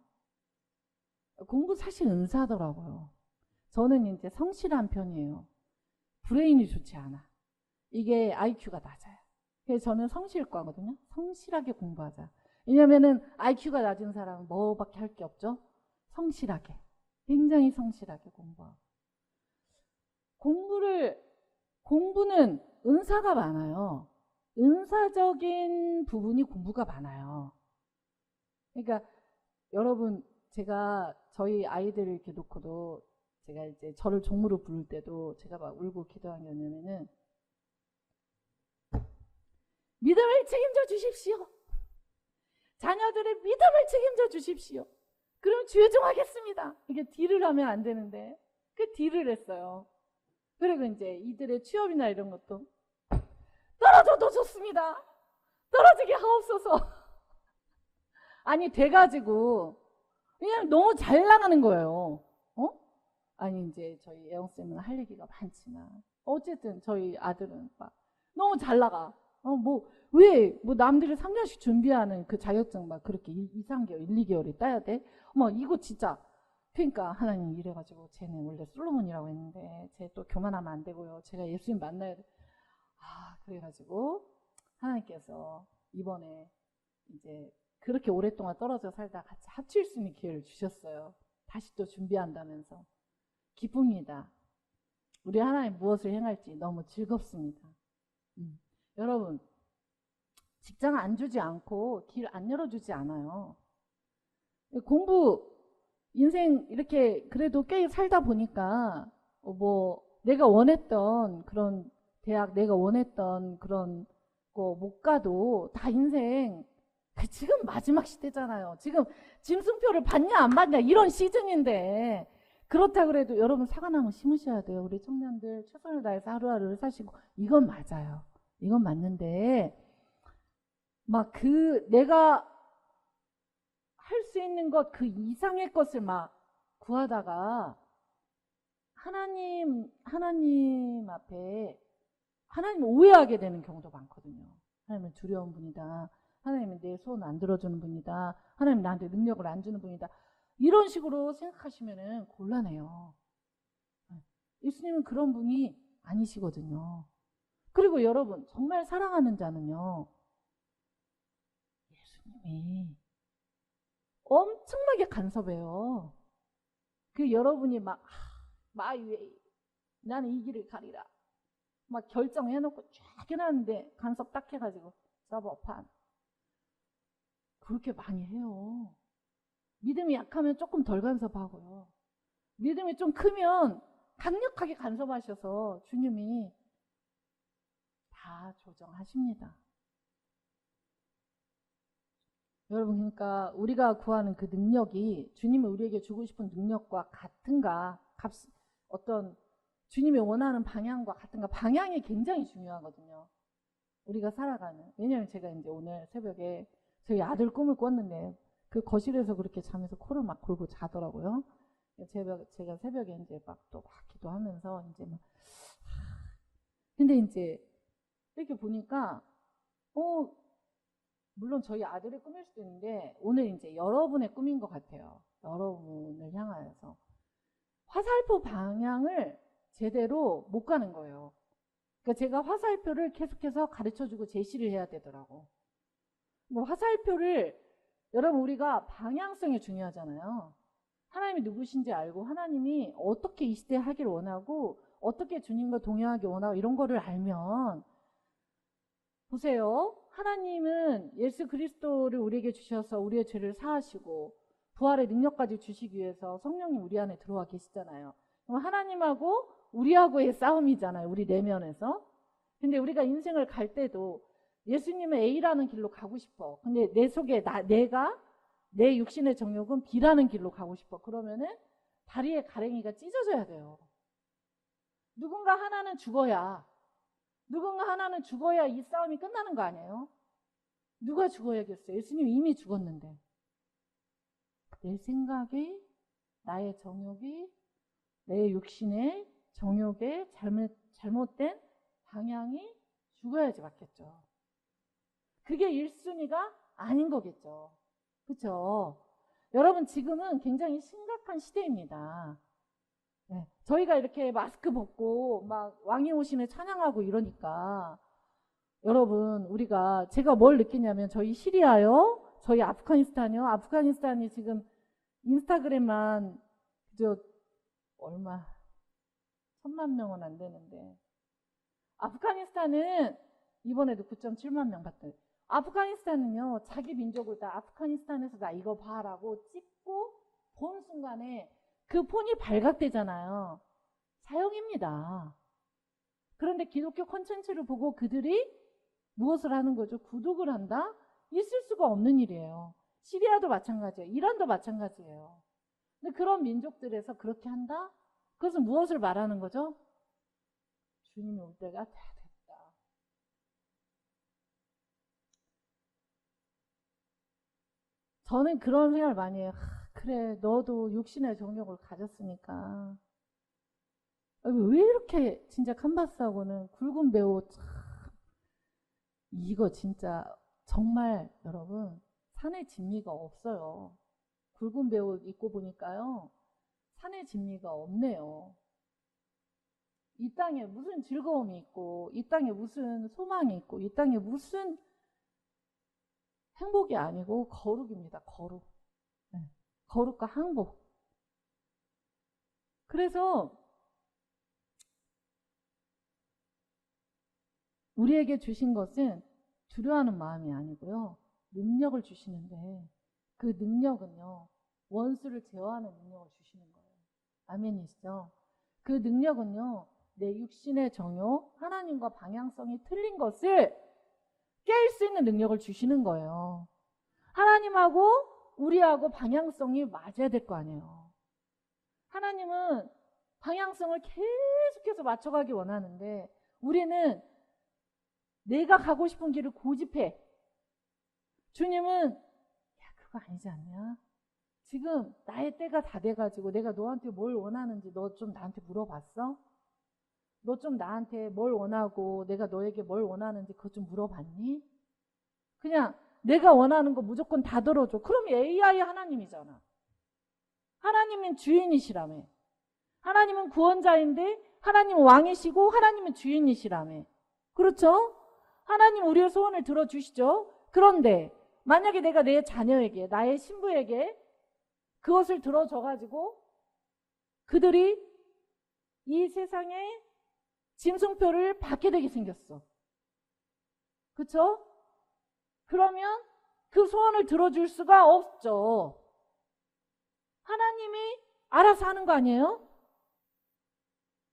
공부 사실 은사더라고요. 저는 이제 성실한 편이에요. 브레인이 좋지 않아. 이게 IQ가 낮아요. 그래서 저는 성실과거든요. 성실하게 공부하자. 왜냐면은 IQ가 낮은 사람은 뭐밖에 할 게 없죠? 성실하게. 굉장히 성실하게 공부하고. 공부는 은사가 많아요. 은사적인 부분이 공부가 많아요. 그러니까 여러분 제가 저희 아이들을 이렇게 놓고도 제가 이제 저를 종으로 부를 때도 제가 막 울고 기도한 게 뭐냐면은 믿음을 책임져 주십시오. 자녀들의 믿음을 책임져 주십시오. 그럼 죄송하겠습니다. 이게 딜을 하면 안 되는데 그 딜을 했어요. 그리고 이제 이들의 취업이나 이런 것도 떨어져도 좋습니다. 떨어지게 하옵소서. 아니 돼가지고 그냥 너무 잘 나가는 거예요. 아니 이제 저희 애영쌤은 할 얘기가 많지만 어쨌든 저희 아들은 막 너무 잘 나가. 왜 남들이 3년씩 준비하는 그 자격증 막 그렇게 2, 3개월, 1, 2개월이 따야 돼? 이거 진짜. 그러니까 하나님 이래가지고 쟤는 원래 솔로몬이라고 했는데 쟤 또 교만하면 안 되고요. 제가 예수님 만나야 돼. 그래가지고 하나님께서 이번에 이제 그렇게 오랫동안 떨어져 살다 같이 합칠 수 있는 기회를 주셨어요. 다시 또 준비한다면서. 기쁩니다. 우리 하나님 무엇을 행할지 너무 즐겁습니다. 여러분 직장 안 주지 않고 길 안 열어주지 않아요. 공부 인생 이렇게 그래도 꽤 살다 보니까 내가 원했던 그런 대학 내가 원했던 그런 거 못 가도 다 인생 지금 마지막 시대잖아요. 지금 짐승표를 받냐 안 받냐 이런 시즌인데 그렇다 그래도 여러분 사과나무 심으셔야 돼요. 우리 청년들 최선을 다해서 하루하루를 사시고 이건 맞아요. 이건 맞는데 막 내가 할 수 있는 것 그 이상의 것을 막 구하다가 하나님 앞에 하나님 오해하게 되는 경우도 많거든요. 하나님은 두려운 분이다. 하나님은 내 소원 안 들어주는 분이다. 하나님 나한테 능력을 안 주는 분이다. 이런 식으로 생각하시면은 곤란해요. 예수님은 그런 분이 아니시거든요. 그리고 여러분 정말 사랑하는 자는요. 예수님이 엄청나게 간섭해요. 여러분이 마이 웨이 나는 이 길을 가리라 막 결정해놓고 쫙 해놨는데 간섭 딱 해가지고 서버판 그렇게 많이 해요. 믿음이 약하면 조금 덜 간섭하고요. 믿음이 좀 크면 강력하게 간섭하셔서 주님이 다 조정하십니다. 여러분 그러니까 우리가 구하는 그 능력이 주님이 우리에게 주고 싶은 능력과 같은가 어떤 주님이 원하는 방향과 같은가 방향이 굉장히 중요하거든요. 우리가 살아가는. 왜냐하면 제가 이제 오늘 새벽에 저희 아들 꿈을 꿨는데 그 거실에서 그렇게 잠에서 코를 막 골고 자더라고요. 제가 새벽에 이제 막 기도하면서 이제 근데 이제 이렇게 보니까 물론 저희 아들의 꿈일 수도 있는데 오늘 이제 여러분의 꿈인 것 같아요. 여러분을 향하여서 화살표 방향을 제대로 못 가는 거예요. 그러니까 제가 화살표를 계속해서 가르쳐주고 제시를 해야 되더라고. 화살표를 여러분 우리가 방향성이 중요하잖아요. 하나님이 누구신지 알고 하나님이 어떻게 이 시대에 하길 원하고 어떻게 주님과 동행하길 원하고 이런 거를 알면 보세요. 하나님은 예수 그리스도를 우리에게 주셔서 우리의 죄를 사하시고 부활의 능력까지 주시기 위해서 성령이 우리 안에 들어와 계시잖아요. 그럼 하나님하고 우리하고의 싸움이잖아요. 우리 내면에서. 근데 우리가 인생을 갈 때도 예수님은 A라는 길로 가고 싶어. 근데 내 속에 내가 내 육신의 정욕은 B라는 길로 가고 싶어. 그러면은 다리에 가랭이가 찢어져야 돼요. 누군가 하나는 죽어야 이 싸움이 끝나는 거 아니에요? 누가 죽어야겠어요? 예수님 이미 죽었는데. 내 생각이, 나의 정욕이, 내 육신의 정욕의 잘못된 방향이 죽어야지 맞겠죠. 그게 1순위가 아닌 거겠죠. 그렇죠? 여러분 지금은 굉장히 심각한 시대입니다. 네, 저희가 이렇게 마스크 벗고 막 왕이 오시네 찬양하고 이러니까 여러분 우리가 제가 뭘 느끼냐면 저희 시리아요, 저희 아프가니스탄이요. 아프가니스탄이 지금 인스타그램만 그저 얼마 1000만 명은 안 되는데 아프가니스탄은 이번에도 9.7만 명 봤대요. 아프가니스탄은요 자기 민족을 다 아프가니스탄에서 나 이거 봐라고 찍고 본 순간에 그 폰이 발각되잖아요. 사형입니다. 그런데 기독교 콘텐츠를 보고 그들이 무엇을 하는 거죠? 구독을 한다? 있을 수가 없는 일이에요. 시리아도 마찬가지예요. 이란도 마찬가지예요. 근데 그런 민족들에서 그렇게 한다? 그것은 무엇을 말하는 거죠? 주님이 올 때가 다 됐다. 저는 그런 생각을 많이 해요. 그래, 너도 육신의 정욕을 가졌으니까. 왜 이렇게 진짜 칸바스하고는 굵은 배우 참 이거 진짜 정말 여러분 산의 진미가 없어요. 굵은 배우 입고 보니까요 산의 진미가 없네요. 이 땅에 무슨 즐거움이 있고 이 땅에 무슨 소망이 있고 이 땅에 무슨 행복이 아니고 거룩입니다. 거룩. 네. 거룩과 항복. 그래서 우리에게 주신 것은 두려워하는 마음이 아니고요. 능력을 주시는데 그 능력은요. 원수를 제어하는 능력을 주시는 거예요. 아멘이시죠? 그 능력은요. 내 육신의 정욕, 하나님과 방향성이 틀린 것을 깰 수 있는 능력을 주시는 거예요. 하나님하고 우리하고 방향성이 맞아야 될 거 아니에요. 하나님은 방향성을 계속해서 맞춰가기 원하는데 우리는 내가 가고 싶은 길을 고집해. 주님은 야 그거 아니지 않냐? 지금 나의 때가 다 돼가지고 내가 너한테 뭘 원하는지 너 좀 나한테 물어봤어? 너 좀 나한테 뭘 원하고 내가 너에게 뭘 원하는지 그거 좀 물어봤니? 그냥 내가 원하는 거 무조건 다 들어줘. 그럼 AI 하나님이잖아. 하나님은 주인이시라며. 하나님은 구원자인데 하나님은 왕이시고 하나님은 주인이시라며. 그렇죠? 하나님 우리의 소원을 들어주시죠. 그런데 만약에 내가 내 자녀에게 나의 신부에게 그것을 들어줘가지고 그들이 이 세상에 짐승표를 받게 되게 생겼어. 그렇죠? 그러면 그 소원을 들어줄 수가 없죠. 하나님이 알아서 하는 거 아니에요?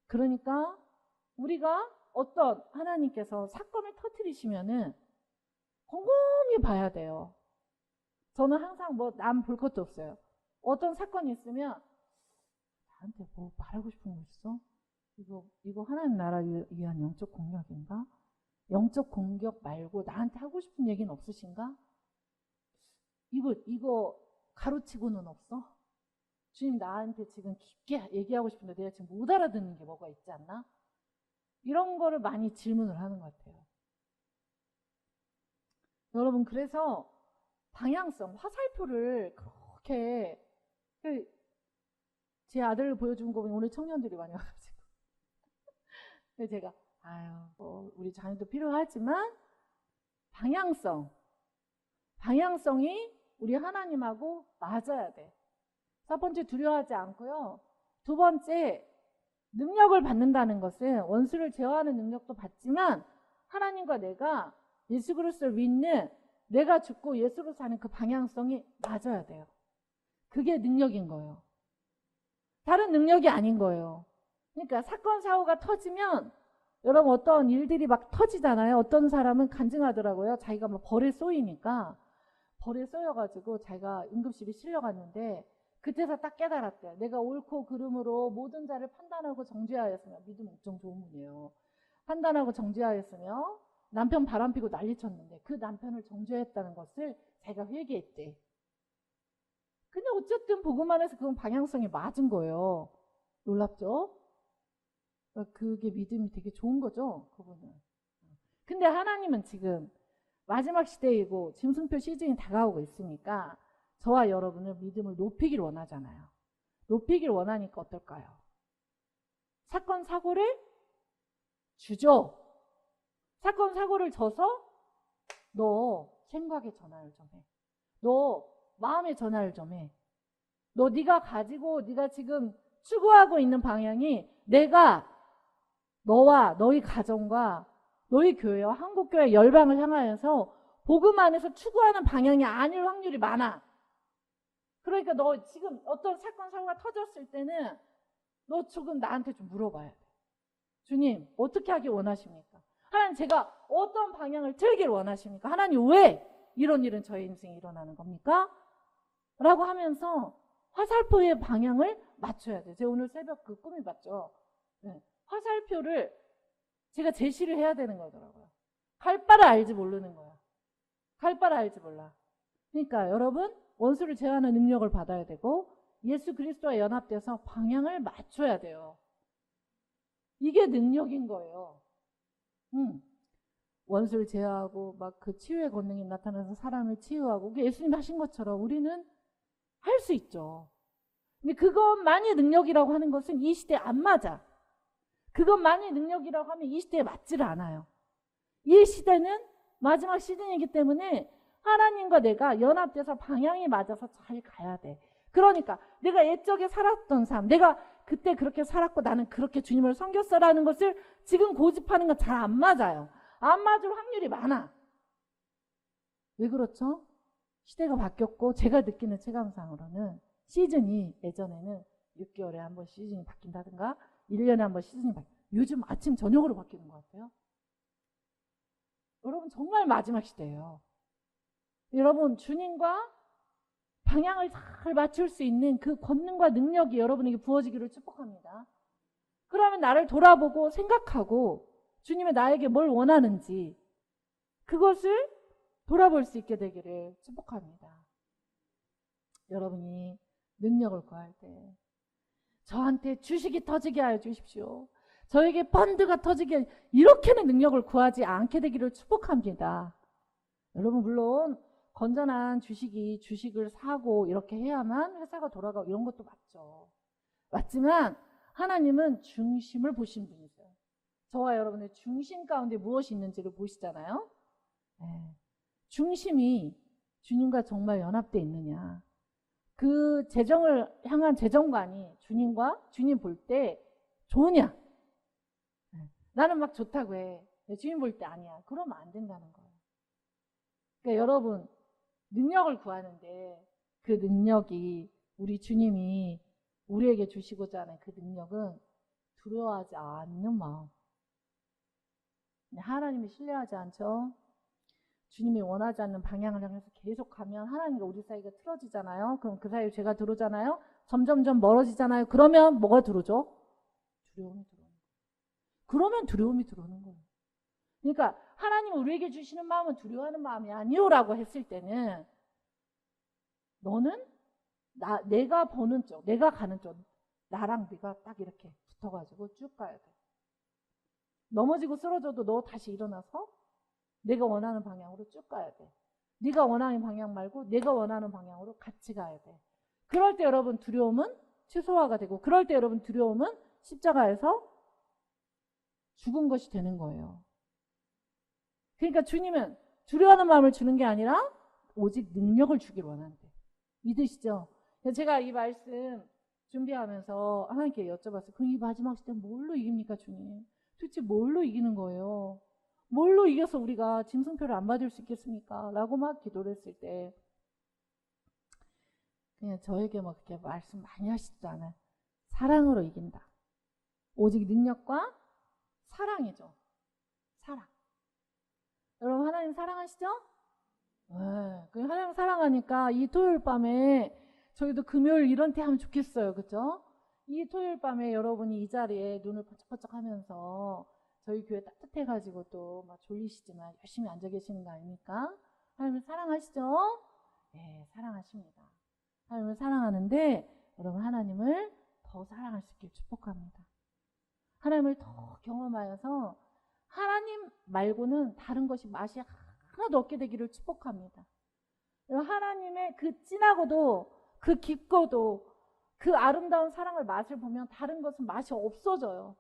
그러니까 우리가 어떤 하나님께서 사건을 터뜨리시면은 곰곰이 봐야 돼요. 저는 항상 뭐 남 볼 것도 없어요. 어떤 사건이 있으면 나한테 뭐 말하고 싶은 거 있어? 이거 하나님 나라 위한 영적 공격인가? 영적 공격 말고 나한테 하고 싶은 얘기는 없으신가? 이거 가로치고는 없어? 주님 나한테 지금 깊게 얘기하고 싶은데 내가 지금 못 알아듣는 게 뭐가 있지 않나? 이런 거를 많이 질문을 하는 것 같아요. 여러분 그래서 방향성, 화살표를 그렇게 제 아들을 보여준 거 보니 오늘 청년들이 많이 와가지고 그래서 제가 우리 자녀도 필요하지만 방향성이 우리 하나님하고 맞아야 돼. 첫 번째 두려워하지 않고요. 두 번째 능력을 받는다는 것은 원수를 제어하는 능력도 받지만 하나님과 내가 예수 그리스도를 믿는 내가 죽고 예수로 사는 그 방향성이 맞아야 돼요. 그게 능력인 거예요. 다른 능력이 아닌 거예요. 그러니까 사건 사고가 터지면 여러분 어떤 일들이 막 터지잖아요. 어떤 사람은 간증하더라고요. 자기가 막 벌에 쏘이니까 벌에 쏘여가지고 자기가 응급실에 실려갔는데 그때서 딱 깨달았대요. 내가 옳고 그름으로 모든 자를 판단하고 정죄하였으며, 믿음 엄청 좋은 분이에요. 판단하고 정죄하였으며 남편 바람피고 난리쳤는데 그 남편을 정죄했다는 것을 자기가 회개했대. 근데 어쨌든 보고만 해서 그건 방향성이 맞은 거예요. 놀랍죠? 그게 믿음이 되게 좋은 거죠, 그분은. 근데 하나님은 지금 마지막 시대이고 짐승표 시즌이 다가오고 있으니까 저와 여러분은 믿음을 높이길 원하잖아요. 높이길 원하니까 어떨까요? 사건 사고를 주죠. 사건 사고를 줘서 너 생각에 전화를 좀 해. 너 마음의 전화를 좀 해. 너 네가 가지고 네가 지금 추구하고 있는 방향이 내가 너와 너희 가정과 너희 교회와 한국교회 열방을 향하여서 복음 안에서 추구하는 방향이 아닐 확률이 많아. 그러니까 너 지금 어떤 사건 사고가 터졌을 때는 너 지금 나한테 좀 물어봐야 돼. 주님 어떻게 하길 원하십니까? 하나님 제가 어떤 방향을 틀길 원하십니까? 하나님 왜 이런 일은 저의 인생에 일어나는 겁니까? 라고 하면서 화살표의 방향을 맞춰야 돼. 제가 오늘 새벽 그 꿈이 봤죠. 네. 화살표를 제가 제시를 해야 되는 거더라고요. 갈 바를 알지 모르는 거야. 갈 바를 알지 몰라. 그러니까 여러분 원수를 제어하는 능력을 받아야 되고 예수 그리스도와 연합돼서 방향을 맞춰야 돼요. 이게 능력인 거예요. 원수를 제어하고 막 그 치유의 권능이 나타나서 사람을 치유하고 예수님이 하신 것처럼 우리는 할 수 있죠. 근데 그것만이 능력이라고 하는 것은 이 시대에 안 맞아. 그것만이 능력이라고 하면 이 시대에 맞지를 않아요. 이 시대는 마지막 시즌이기 때문에 하나님과 내가 연합돼서 방향이 맞아서 잘 가야 돼. 그러니까 내가 옛적에 살았던 삶, 내가 그때 그렇게 살았고 나는 그렇게 주님을 섬겼어라는 것을 지금 고집하는 건 잘 안 맞아요. 안 맞을 확률이 많아. 왜 그렇죠? 시대가 바뀌었고 제가 느끼는 체감상으로는 시즌이 예전에는 6개월에 한 번 시즌이 바뀐다든가 1년에 한 번 시즌이 요즘 아침 저녁으로 바뀌는 것 같아요. 여러분 정말 마지막 시대예요. 여러분 주님과 방향을 잘 맞출 수 있는 그 권능과 능력이 여러분에게 부어지기를 축복합니다. 그러면 나를 돌아보고 생각하고 주님이 나에게 뭘 원하는지 그것을 돌아볼 수 있게 되기를 축복합니다. 여러분이 능력을 구할 때 저한테 주식이 터지게 하여 주십시오. 저에게 펀드가 터지게 이렇게는 능력을 구하지 않게 되기를 축복합니다. 여러분 물론 건전한 주식을 사고 이렇게 해야만 회사가 돌아가고 이런 것도 맞죠. 맞지만 하나님은 중심을 보시는 분이세요. 저와 여러분의 중심 가운데 무엇이 있는지를 보시잖아요. 네. 중심이 주님과 정말 연합되어 있느냐. 그 재정을 향한 재정관이 주님 볼 때 좋으냐. 네. 나는 막 좋다고 해. 주님 볼 때 아니야. 그러면 안 된다는 거예요. 그러니까 여러분 능력을 구하는데 그 능력이 우리 주님이 우리에게 주시고자 하는 그 능력은 두려워하지 않는 마음. 하나님이 신뢰하지 않죠. 주님이 원하지 않는 방향을 향해서 계속 가면 하나님과 우리 사이가 틀어지잖아요. 그럼 그 사이에 죄가 들어오잖아요. 점점점 멀어지잖아요. 그러면 뭐가 들어오죠? 두려움이 들어오는 거예요. 그러면 두려움이 들어오는 거예요. 그러니까 하나님이 우리에게 주시는 마음은 두려워하는 마음이 아니오라고 했을 때는 너는 내가 보는 쪽, 내가 가는 쪽, 나랑 네가 딱 이렇게 붙어가지고 쭉 가야 돼. 넘어지고 쓰러져도 너 다시 일어나서 내가 원하는 방향으로 쭉 가야 돼. 네가 원하는 방향 말고 내가 원하는 방향으로 같이 가야 돼. 그럴 때 여러분 두려움은 최소화가 되고 그럴 때 여러분 두려움은 십자가에서 죽은 것이 되는 거예요. 그러니까 주님은 두려워하는 마음을 주는 게 아니라 오직 능력을 주길 원한대. 믿으시죠? 제가 이 말씀 준비하면서 하나님께 여쭤봤어요. 그럼 이 마지막 시대 뭘로 이깁니까 주님? 도대체 뭘로 이기는 거예요? 뭘로 이겨서 우리가 짐승표를 안 받을 수 있겠습니까? 라고 막 기도를 했을 때 그냥 저에게 뭐 그렇게 말씀 많이 하시지도 않아요. 사랑으로 이긴다. 오직 능력과 사랑이죠. 사랑. 여러분 하나님 사랑하시죠? 네, 그 하나님 사랑하니까 이 토요일 밤에 저희도 금요일 이런 때 하면 좋겠어요. 그죠? 이 토요일 밤에 여러분이 이 자리에 눈을 번쩍번쩍 하면서 저희 교회 따뜻해가지고 또 막 졸리시지만 열심히 앉아 계시는 거 아닙니까? 하나님을 사랑하시죠? 네, 사랑하십니다. 하나님을 사랑하는데 여러분 하나님을 더 사랑할 수 있길 축복합니다. 하나님을 더 경험하여서 하나님 말고는 다른 것이 맛이 하나도 없게 되기를 축복합니다. 하나님의 그 진하고도 그 깊고도 그 아름다운 사랑을 맛을 보면 다른 것은 맛이 없어져요.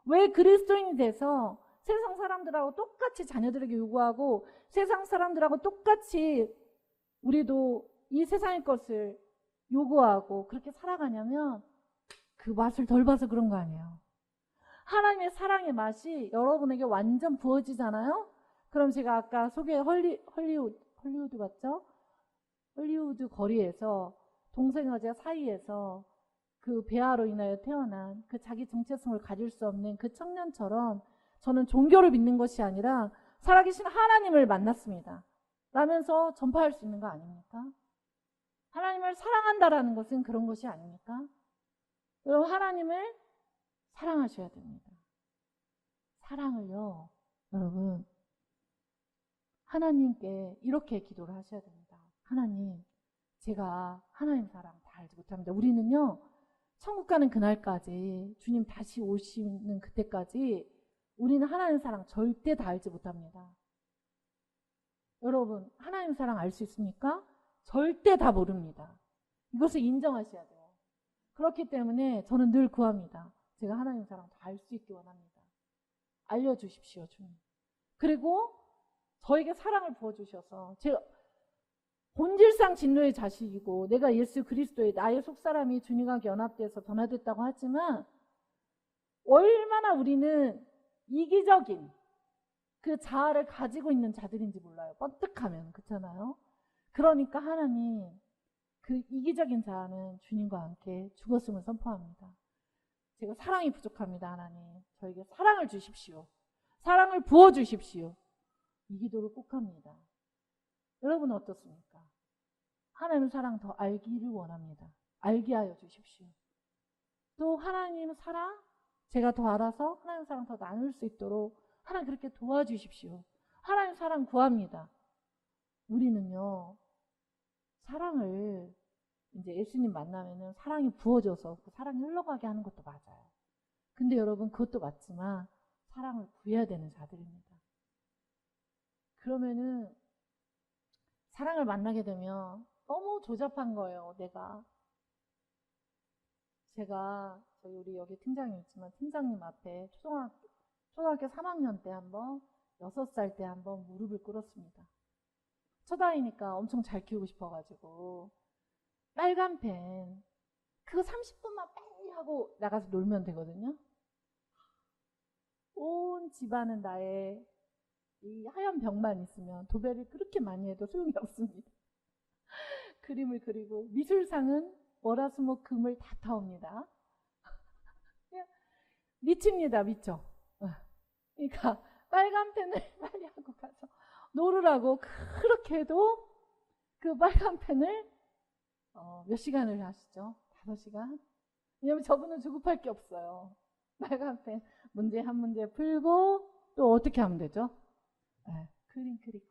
왜 그리스도인이 돼서 세상 사람들하고 똑같이 자녀들에게 요구하고 세상 사람들하고 똑같이 우리도 이 세상의 것을 요구하고 그렇게 살아가냐면 그 맛을 덜 봐서 그런 거 아니에요. 하나님의 사랑의 맛이 여러분에게 완전 부어지잖아요. 그럼 제가 아까 헐리우드 맞죠? 헐리우드 거리에서 동성여자 사이에서 그 배아로 인하여 태어난 그 자기 정체성을 가질 수 없는 그 청년처럼 저는 종교를 믿는 것이 아니라 살아계신 하나님을 만났습니다. 라면서 전파할 수 있는 거 아닙니까? 하나님을 사랑한다라는 것은 그런 것이 아닙니까? 여러분 하나님을 사랑하셔야 됩니다. 사랑을요, 여러분 하나님께 이렇게 기도를 하셔야 됩니다. 하나님, 제가 하나님 사랑 다 알지 못합니다. 우리는요, 천국 가는 그날까지 주님 다시 오시는 그때까지 우리는 하나님 사랑 절대 다 알지 못합니다. 여러분 하나님 사랑 알 수 있습니까? 절대 다 모릅니다. 이것을 인정하셔야 돼요. 그렇기 때문에 저는 늘 구합니다. 제가 하나님 사랑 다 알 수 있기 원합니다. 알려주십시오 주님. 그리고 저에게 사랑을 부어주셔서 제가 본질상 진노의 자식이고 내가 예수 그리스도의 나의 속사람이 주님과 연합돼서 변화됐다고 하지만 얼마나 우리는 이기적인 그 자아를 가지고 있는 자들인지 몰라요. 뻔뜩하면 그렇잖아요. 그러니까 하나님 그 이기적인 자아는 주님과 함께 죽었음을 선포합니다. 제가 사랑이 부족합니다. 하나님 저에게 사랑을 주십시오. 사랑을 부어주십시오. 이 기도를 꼭 합니다. 여러분은 어떻습니까? 하나님의 사랑 더 알기를 원합니다. 알게 하여 주십시오. 또 하나님의 사랑 제가 더 알아서 하나님의 사랑 더 나눌 수 있도록 하나님 그렇게 도와주십시오. 하나님 사랑 구합니다. 우리는요 사랑을 이제 예수님 만나면은 사랑이 부어져서 그 사랑이 흘러가게 하는 것도 맞아요. 근데 여러분 그것도 맞지만 사랑을 구해야 되는 자들입니다. 그러면은 사랑을 만나게 되면 너무 조잡한 거예요. 제가 저희 우리 여기 팀장님 있지만 팀장님 앞에 초등학교 3학년 때 한번 6살 때 한번 무릎을 꿇었습니다. 첫 아이니까 엄청 잘 키우고 싶어가지고 빨간 펜 그거 30분만 빨리 하고 나가서 놀면 되거든요. 온 집안은 나의 이 하얀 벽만 있으면 도배를 그렇게 많이 해도 소용이 없습니다. 그림을 그리고 미술상은 월화수목 금을 다 타옵니다. 미칩니다. 미쳐. 그러니까 빨간 펜을 빨리 하고 가서 놀으라고 그렇게 해도 그 빨간 펜을 몇 시간을 하시죠? 5시간? 왜냐면 저분은 조급할 게 없어요. 빨간 펜 문제 한 문제 풀고 또 어떻게 하면 되죠? 네, 그림 그리고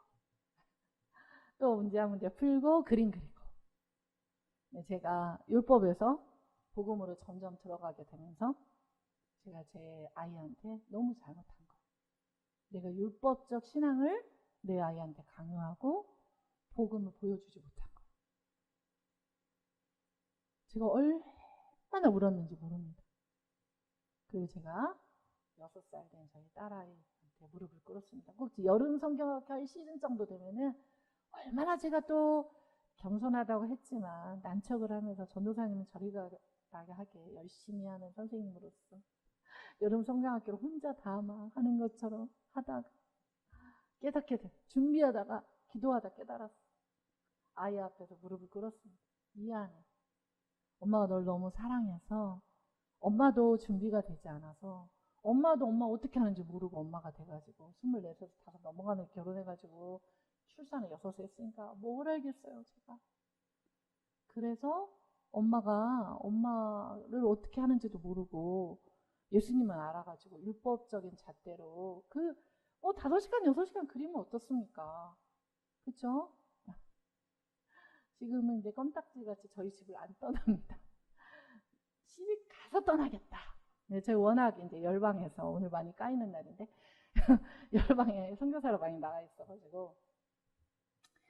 또 문제 한 문제 풀고 그림 그리고 네, 제가 율법에서 복음으로 점점 들어가게 되면서 제가 제 아이한테 너무 잘못한 거예요. 내가 율법적 신앙을 내 아이한테 강요하고 복음을 보여주지 못한 거예요. 제가 얼마나 울었는지 모릅니다. 그리고 제가 6살 된 저희 딸아이한테 무릎을 꿇었습니다. 꼭 여름 성경학교 할 시즌 정도 되면은 얼마나 제가 또 겸손하다고 했지만 난척을 하면서 전도사님은 저리 가게 하게 열심히 하는 선생님으로서 여름 성경학교를 혼자 다 막 하는 것처럼 하다가 깨닫게 돼. 준비하다가 기도하다 깨달았어. 아이 앞에서 무릎을 꿇었습니다. 미안해. 엄마가 널 너무 사랑해서 엄마도 준비가 되지 않아서 엄마도 엄마 어떻게 하는지 모르고 엄마가 돼가지고 24살 5 넘어가는 결혼해가지고 출산을 6에 했으니까 뭘 알겠어요 제가. 그래서 엄마가 엄마를 어떻게 하는지도 모르고 예수님은 알아가지고 율법적인 잣대로 5시간 6시간 그리면 어떻습니까? 그쵸? 지금은 이제 껌딱지같이 저희 집을 안 떠납니다. 시집 가서 떠나겠다. 네, 저희 워낙 이제 열방에서 오늘 많이 까이는 날인데 열방에 선교사로 많이 나가 있어가지고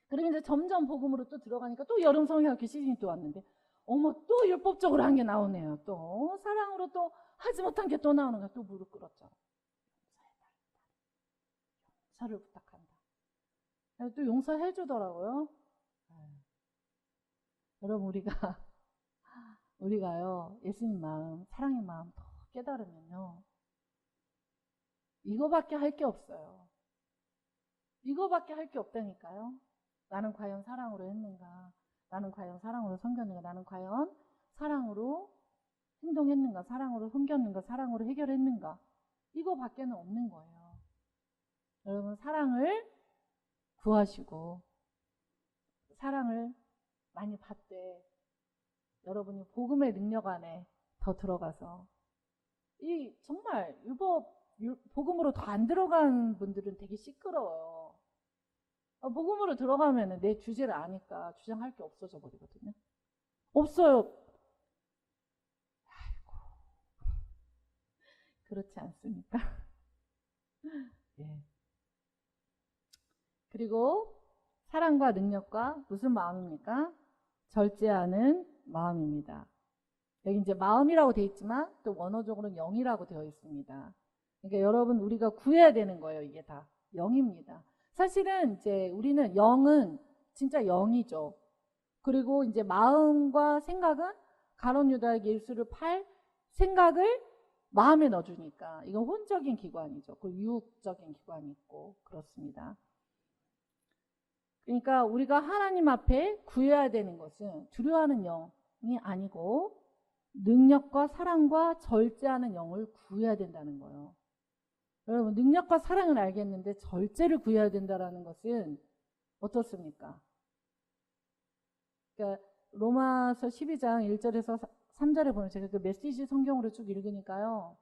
그리고 이제 점점 복음으로 또 들어가니까 또 여름 성경학교 시즌이 또 왔는데 어머 또 율법적으로 한 게 나오네요. 또 사랑으로 또 하지 못한 게 또 나오는 거야. 또 무릎 꿇었죠. 용서를 부탁한다. 또 용서해 주더라고요. 여러분 우리가요 예수님 마음, 사랑의 마음 더 깨달으면요 이거밖에 할 게 없어요. 이거밖에 할 게 없다니까요. 나는 과연 사랑으로 했는가? 나는 과연 사랑으로 섬겼는가? 나는 과연 사랑으로 행동했는가? 사랑으로 섬겼는가? 사랑으로 해결했는가? 이거밖에는 없는 거예요. 여러분 사랑을 구하시고 사랑을 많이 받되 여러분이 복음의 능력 안에 더 들어가서 이 정말 복음으로 더 안 들어간 분들은 되게 시끄러워요. 복음으로 들어가면 내 주제를 아니까 주장할 게 없어져 버리거든요. 없어요. 아이고 그렇지 않습니까? 예. 그리고 사랑과 능력과 무슨 마음입니까? 절제하는 마음입니다. 여기 이제 마음이라고 되어 있지만 또 원어적으로는 영이라고 되어 있습니다. 그러니까 여러분 우리가 구해야 되는 거예요. 이게 다 영입니다. 사실은 이제 우리는 영은 진짜 영이죠. 그리고 이제 마음과 생각은 가룟 유다에게 예수를 팔 생각을 마음에 넣어주니까 이건 혼적인 기관이죠. 그 유혹적인 기관이 있고 그렇습니다. 그러니까 우리가 하나님 앞에 구해야 되는 것은 두려워하는 영이 아니고 능력과 사랑과 절제하는 영을 구해야 된다는 거예요. 여러분 능력과 사랑을 알겠는데 절제를 구해야 된다는 것은 어떻습니까? 그러니까 로마서 12장 1절에서 3절에 보면 제가 그 메시지 성경으로 쭉 읽으니까요.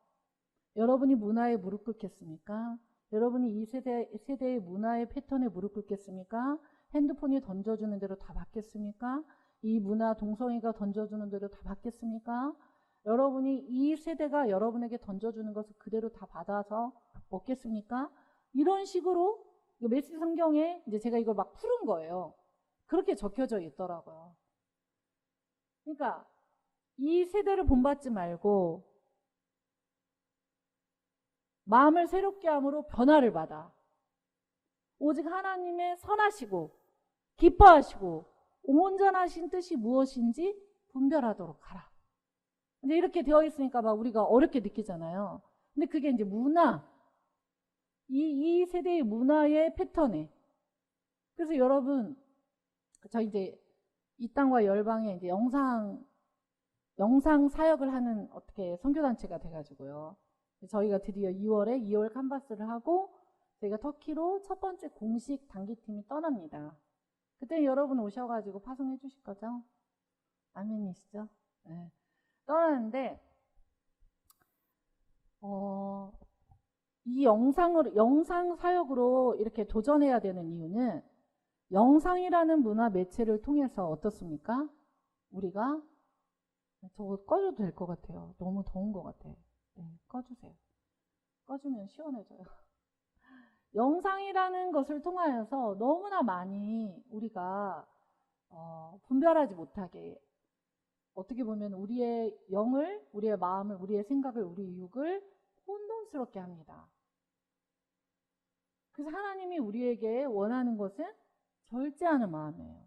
여러분이 문화에 무릎 꿇겠습니까? 여러분이 이 세대의 문화의 패턴에 무릎 꿇겠습니까? 핸드폰이 던져주는 대로 다 받겠습니까? 이 문화 동성애가 던져주는 대로 다 받겠습니까? 여러분이 이 세대가 여러분에게 던져주는 것을 그대로 다 받아서 먹겠습니까? 이런 식으로 메시지 성경에 이제 제가 이걸 막 푸른 거예요. 그렇게 적혀져 있더라고요. 그러니까 이 세대를 본받지 말고 마음을 새롭게 함으로 변화를 받아. 오직 하나님의 선하시고 기뻐하시고 온전하신 뜻이 무엇인지 분별하도록 하라. 근데 이렇게 되어 있으니까 막 우리가 어렵게 느끼잖아요. 근데 그게 이제 문화, 이 세대의 문화의 패턴에. 그래서 여러분, 저 이제 이 땅과 열방에 이제 영상 사역을 하는 어떻게 선교단체가 돼가지고요. 저희가 드디어 2월 칸바스를 하고 저희가 터키로 첫 번째 공식 단기팀이 떠납니다. 그때 여러분 오셔가지고 파송해 주실 거죠? 아멘이시죠? 네. 떠나는데 이 영상 사역으로 이렇게 도전해야 되는 이유는 영상이라는 문화 매체를 통해서 어떻습니까? 우리가 저거 꺼줘도 될 것 같아요. 너무 더운 것 같아요. 네, 꺼주세요. 꺼주면 시원해져요. 영상이라는 것을 통하여서 너무나 많이 우리가 분별하지 못하게 어떻게 보면 우리의 영을, 우리의 마음을, 우리의 생각을, 우리의 육을 혼돈스럽게 합니다. 그래서 하나님이 우리에게 원하는 것은 절제하는 마음이에요.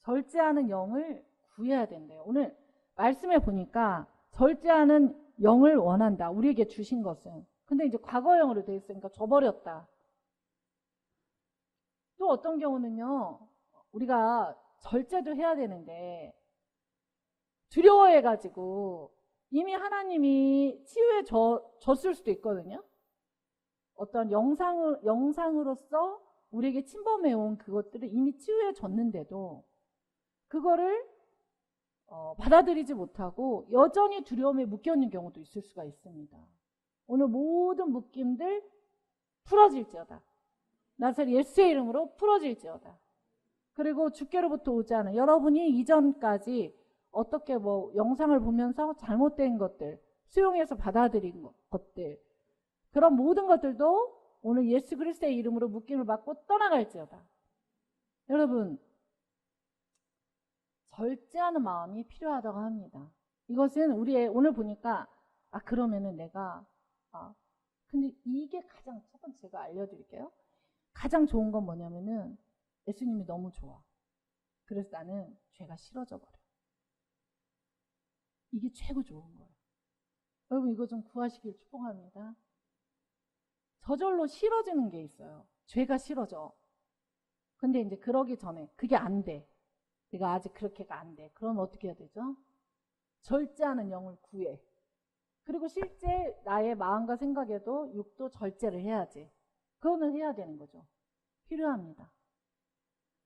절제하는 영을 구해야 된대요. 오늘 말씀에 보니까 절제하는 영을 원한다. 우리에게 주신 것은. 근데 이제 과거형으로 되어 있으니까 줘버렸다. 또 어떤 경우는요, 우리가 절제도 해야 되는데 두려워해가지고 이미 하나님이 치유해 줬을 수도 있거든요. 어떤 영상으로서 우리에게 침범해온 그것들을 이미 치유해 줬는데도 그거를 받아들이지 못하고 여전히 두려움에 묶여있는 경우도 있을 수가 있습니다. 오늘 모든 묶임들 풀어질지어다. 나사렛 예수의 이름으로 풀어질지어다. 그리고 주께로부터 오지 않은 여러분이 이전까지 어떻게 영상을 보면서 잘못된 것들, 수용해서 받아들인 것들, 그런 모든 것들도 오늘 예수 그리스도의 이름으로 묶임을 받고 떠나갈지어다. 여러분, 절제하는 마음이 필요하다고 합니다. 이것은 우리의 오늘 보니까 그러면은 내가 근데 이게 가장 첫 번째 제가 알려드릴게요. 가장 좋은 건 뭐냐면은 예수님이 너무 좋아. 그래서 나는 죄가 싫어져 버려. 이게 최고 좋은 거예요. 여러분 이거 좀 구하시길 축복합니다. 저절로 싫어지는 게 있어요. 죄가 싫어져. 근데 이제 그러기 전에 그게 안 돼. 내가 아직 그렇게가 안 돼. 그럼 어떻게 해야 되죠? 절제하는 영을 구해. 그리고 실제 나의 마음과 생각에도 육도 절제를 해야지. 그거는 해야 되는 거죠. 필요합니다.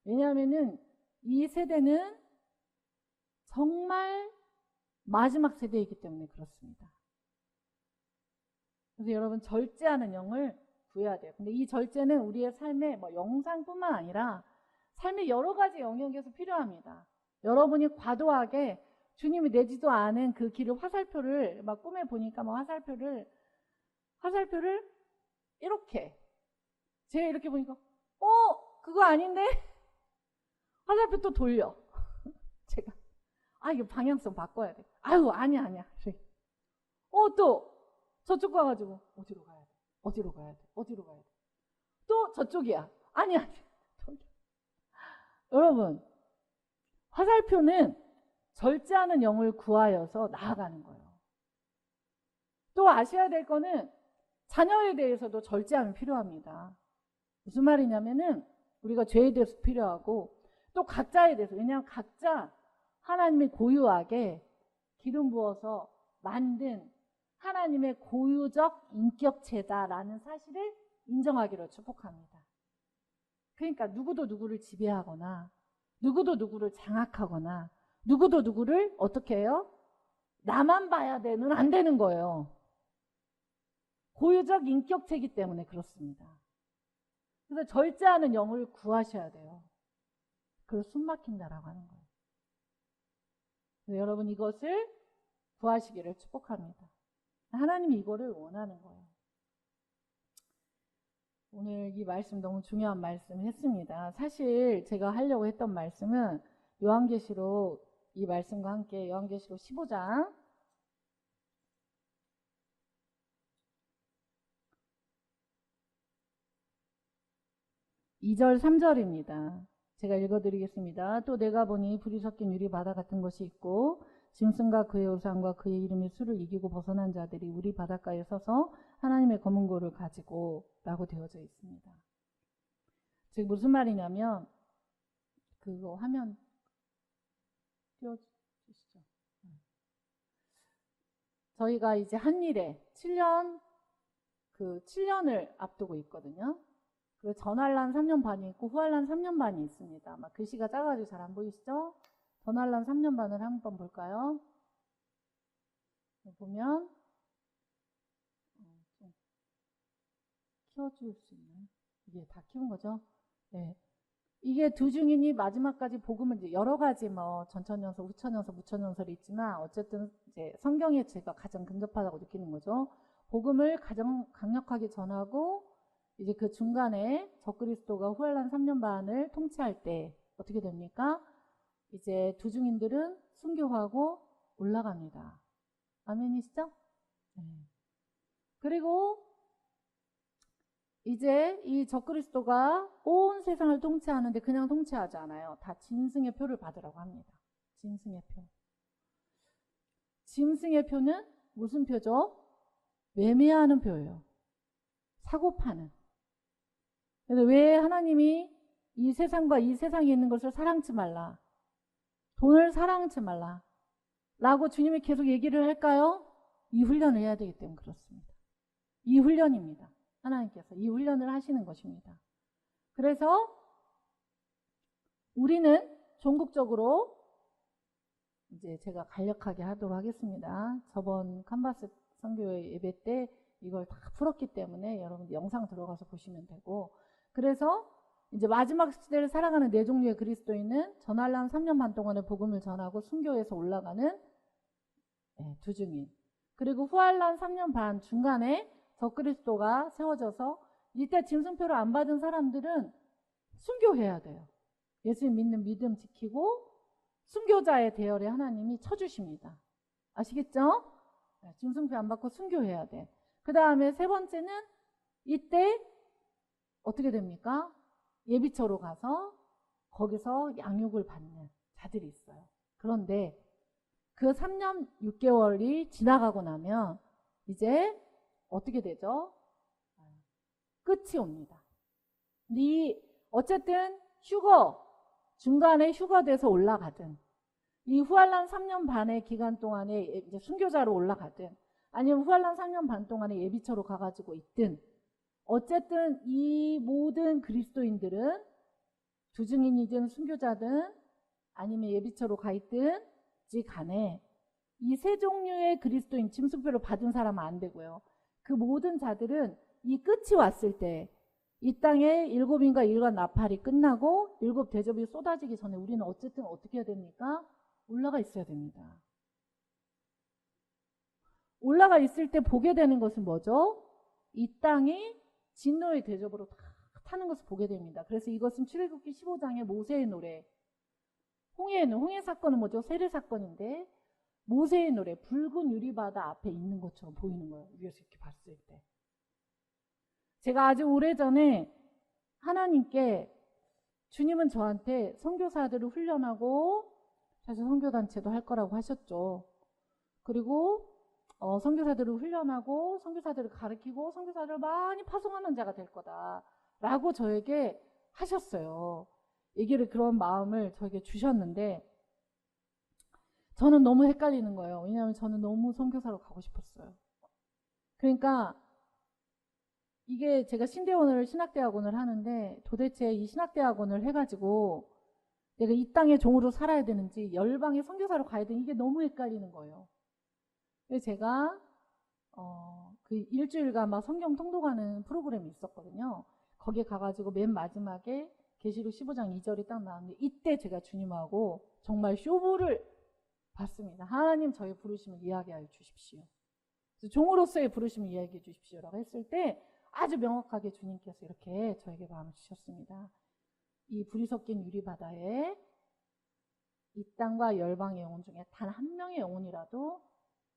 왜냐하면은 이 세대는 정말 마지막 세대이기 때문에 그렇습니다. 그래서 여러분 절제하는 영을 구해야 돼요. 근데 이 절제는 우리의 삶의 영상뿐만 아니라 삶의 여러 가지 영역에서 필요합니다. 여러분이 과도하게 주님이 내지도 않은 그 길을 화살표를 꿈에 보니까 화살표를 이렇게 제가 이렇게 보니까 그거 아닌데 화살표 또 돌려. 제가 이거 방향성 바꿔야 돼. 아니야. 또 저쪽 가가지고 어디로 가야 돼. 또 저쪽이야. 아니야. 여러분 화살표는 절제하는 영을 구하여서 나아가는 거예요. 또 아셔야 될 거는 자녀에 대해서도 절제함이 필요합니다. 무슨 말이냐면은 우리가 죄에 대해서 필요하고 또 각자에 대해서, 왜냐하면 각자 하나님의 고유하게 기름 부어서 만든 하나님의 고유적 인격체다라는 사실을 인정하기를 축복합니다. 그러니까 누구도 누구를 지배하거나 누구도 누구를 장악하거나 누구도 누구를 어떻게 해요? 나만 봐야 되는 안 되는 거예요. 고유적 인격체이기 때문에 그렇습니다. 그래서 절제하는 영을 구하셔야 돼요. 그걸 숨막힌다라고 하는 거예요. 그래서 여러분 이것을 구하시기를 축복합니다. 하나님이 이거를 원하는 거예요. 오늘 이 말씀 너무 중요한 말씀 했습니다. 사실 제가 하려고 했던 말씀은 요한계시록 이 말씀과 함께 요한계시록 15장 2절 3절입니다. 제가 읽어드리겠습니다. 또 내가 보니 불이 섞인 유리바다 같은 것이 있고 짐승과 그의 우상과 그의 이름의 수를 이기고 벗어난 자들이 우리 바닷가에 서서 하나님의 검은 고를 가지고 라고 되어져 있습니다. 즉 무슨 말이냐면 그거 화면 띄워주시죠. 저희가 이제 한일에 7년을 앞두고 있거든요. 그리고 전환란 3년 반이 있고 후환란 3년 반이 있습니다. 글씨가 작아가지고 잘 안 보이시죠? 전환란 3년 반을 한번 볼까요? 보면 좀 키워줄 수 있나요? 이게 다 키운 거죠? 네. 이게 두 증인이 마지막까지 복음을 이제 여러 가지 전천연설, 후천연설, 무천연설이 있지만 어쨌든 이제 성경에 제가 가장 근접하다고 느끼는 거죠. 복음을 가장 강력하게 전하고 이제 그 중간에 적그리스도가 후환란 3년 반을 통치할 때 어떻게 됩니까? 이제 두 증인들은 순교하고 올라갑니다. 아멘이시죠? 네. 그리고 이제 이 적그리스도가 온 세상을 통치하는데 그냥 통치하지 않아요. 다 짐승의 표를 받으라고 합니다. 짐승의 표. 짐승의 표는 무슨 표죠? 매매하는 표예요. 사고 파는. 그래서 왜 하나님이 이 세상과 이 세상에 있는 것을 사랑치 말라. 돈을 사랑치 말라. 라고 주님이 계속 얘기를 할까요? 이 훈련을 해야 되기 때문에 그렇습니다. 이 훈련입니다. 하나님께서 이 훈련을 하시는 것입니다. 그래서 우리는 전국적으로 이제 제가 간략하게 하도록 하겠습니다. 저번 칸바스 선교회 예배 때 이걸 다 풀었기 때문에 여러분들 영상 들어가서 보시면 되고, 그래서 이제 마지막 시대를 살아가는 네 종류의 그리스도인은 전환란 3년 반 동안의 복음을 전하고 순교에서 올라가는 두 증인, 그리고 후환란 3년 반 중간에 적그리스도가 세워져서 이때 짐승표를 안 받은 사람들은 순교해야 돼요. 예수님 믿는 믿음 지키고 순교자의 대열에 하나님이 쳐주십니다. 아시겠죠? 짐승표 안 받고 순교해야 돼. 그 다음에 세 번째는 이때 어떻게 됩니까? 예비처로 가서 거기서 양육을 받는 자들이 있어요. 그런데 그 3년 6개월이 지나가고 나면 이제 어떻게 되죠? 끝이 옵니다. 어쨌든 중간에 휴거돼서 올라가든, 이 후환란 3년 반의 기간 동안에 이제 순교자로 올라가든, 아니면 후환란 3년 반 동안에 예비처로 가가지고 있든, 어쨌든 이 모든 그리스도인들은 두 증인이든 순교자든 아니면 예비처로 가 있든 간에 이 세 종류의 그리스도인, 짐승표를 받은 사람은 안 되고요. 그 모든 자들은 이 끝이 왔을 때, 이 땅에 일곱인과 일관 나팔이 끝나고 일곱 대접이 쏟아지기 전에 우리는 어쨌든 어떻게 해야 됩니까? 올라가 있어야 됩니다. 올라가 있을 때 보게 되는 것은 뭐죠? 이 땅이 진노의 대접으로 다 타는 것을 보게 됩니다. 그래서 이것은 출애굽기 15장의 모세의 노래, 홍해 사건은 뭐죠? 세례 사건인데 모세의 노래, 붉은 유리바다 앞에 있는 것처럼 보이는 거예요. 위에서 이렇게 봤을 때. 제가 아주 오래전에 하나님께, 주님은 저한테 선교사들을 훈련하고 사실 선교단체도 할 거라고 하셨죠. 그리고 선교사들을 훈련하고 선교사들을 가르치고 선교사들을 많이 파송하는 자가 될 거다 라고 저에게 하셨어요. 그런 마음을 저에게 주셨는데 저는 너무 헷갈리는 거예요. 왜냐하면 저는 너무 선교사로 가고 싶었어요. 그러니까 이게 제가 신학대학원을 하는데 도대체 이 신학대학원을 해가지고 내가 이 땅의 종으로 살아야 되는지 열방의 선교사로 가야 되는지 이게 너무 헷갈리는 거예요. 그래서 제가 그 일주일간 막 성경 통독하는 프로그램이 있었거든요. 거기에 가가지고 맨 마지막에 계시록 15장 2절이 딱 나왔는데 이때 제가 주님하고 정말 쇼부를 받습니다. 하나님 저희 부르심을 이야기하여 주십시오. 종으로서의 부르심을 이야기해 주십시오라고 했을 때 아주 명확하게 주님께서 이렇게 저에게 마음을 주셨습니다. 이 불이 섞인 유리바다에 이 땅과 열방의 영혼 중에 단 한 명의 영혼이라도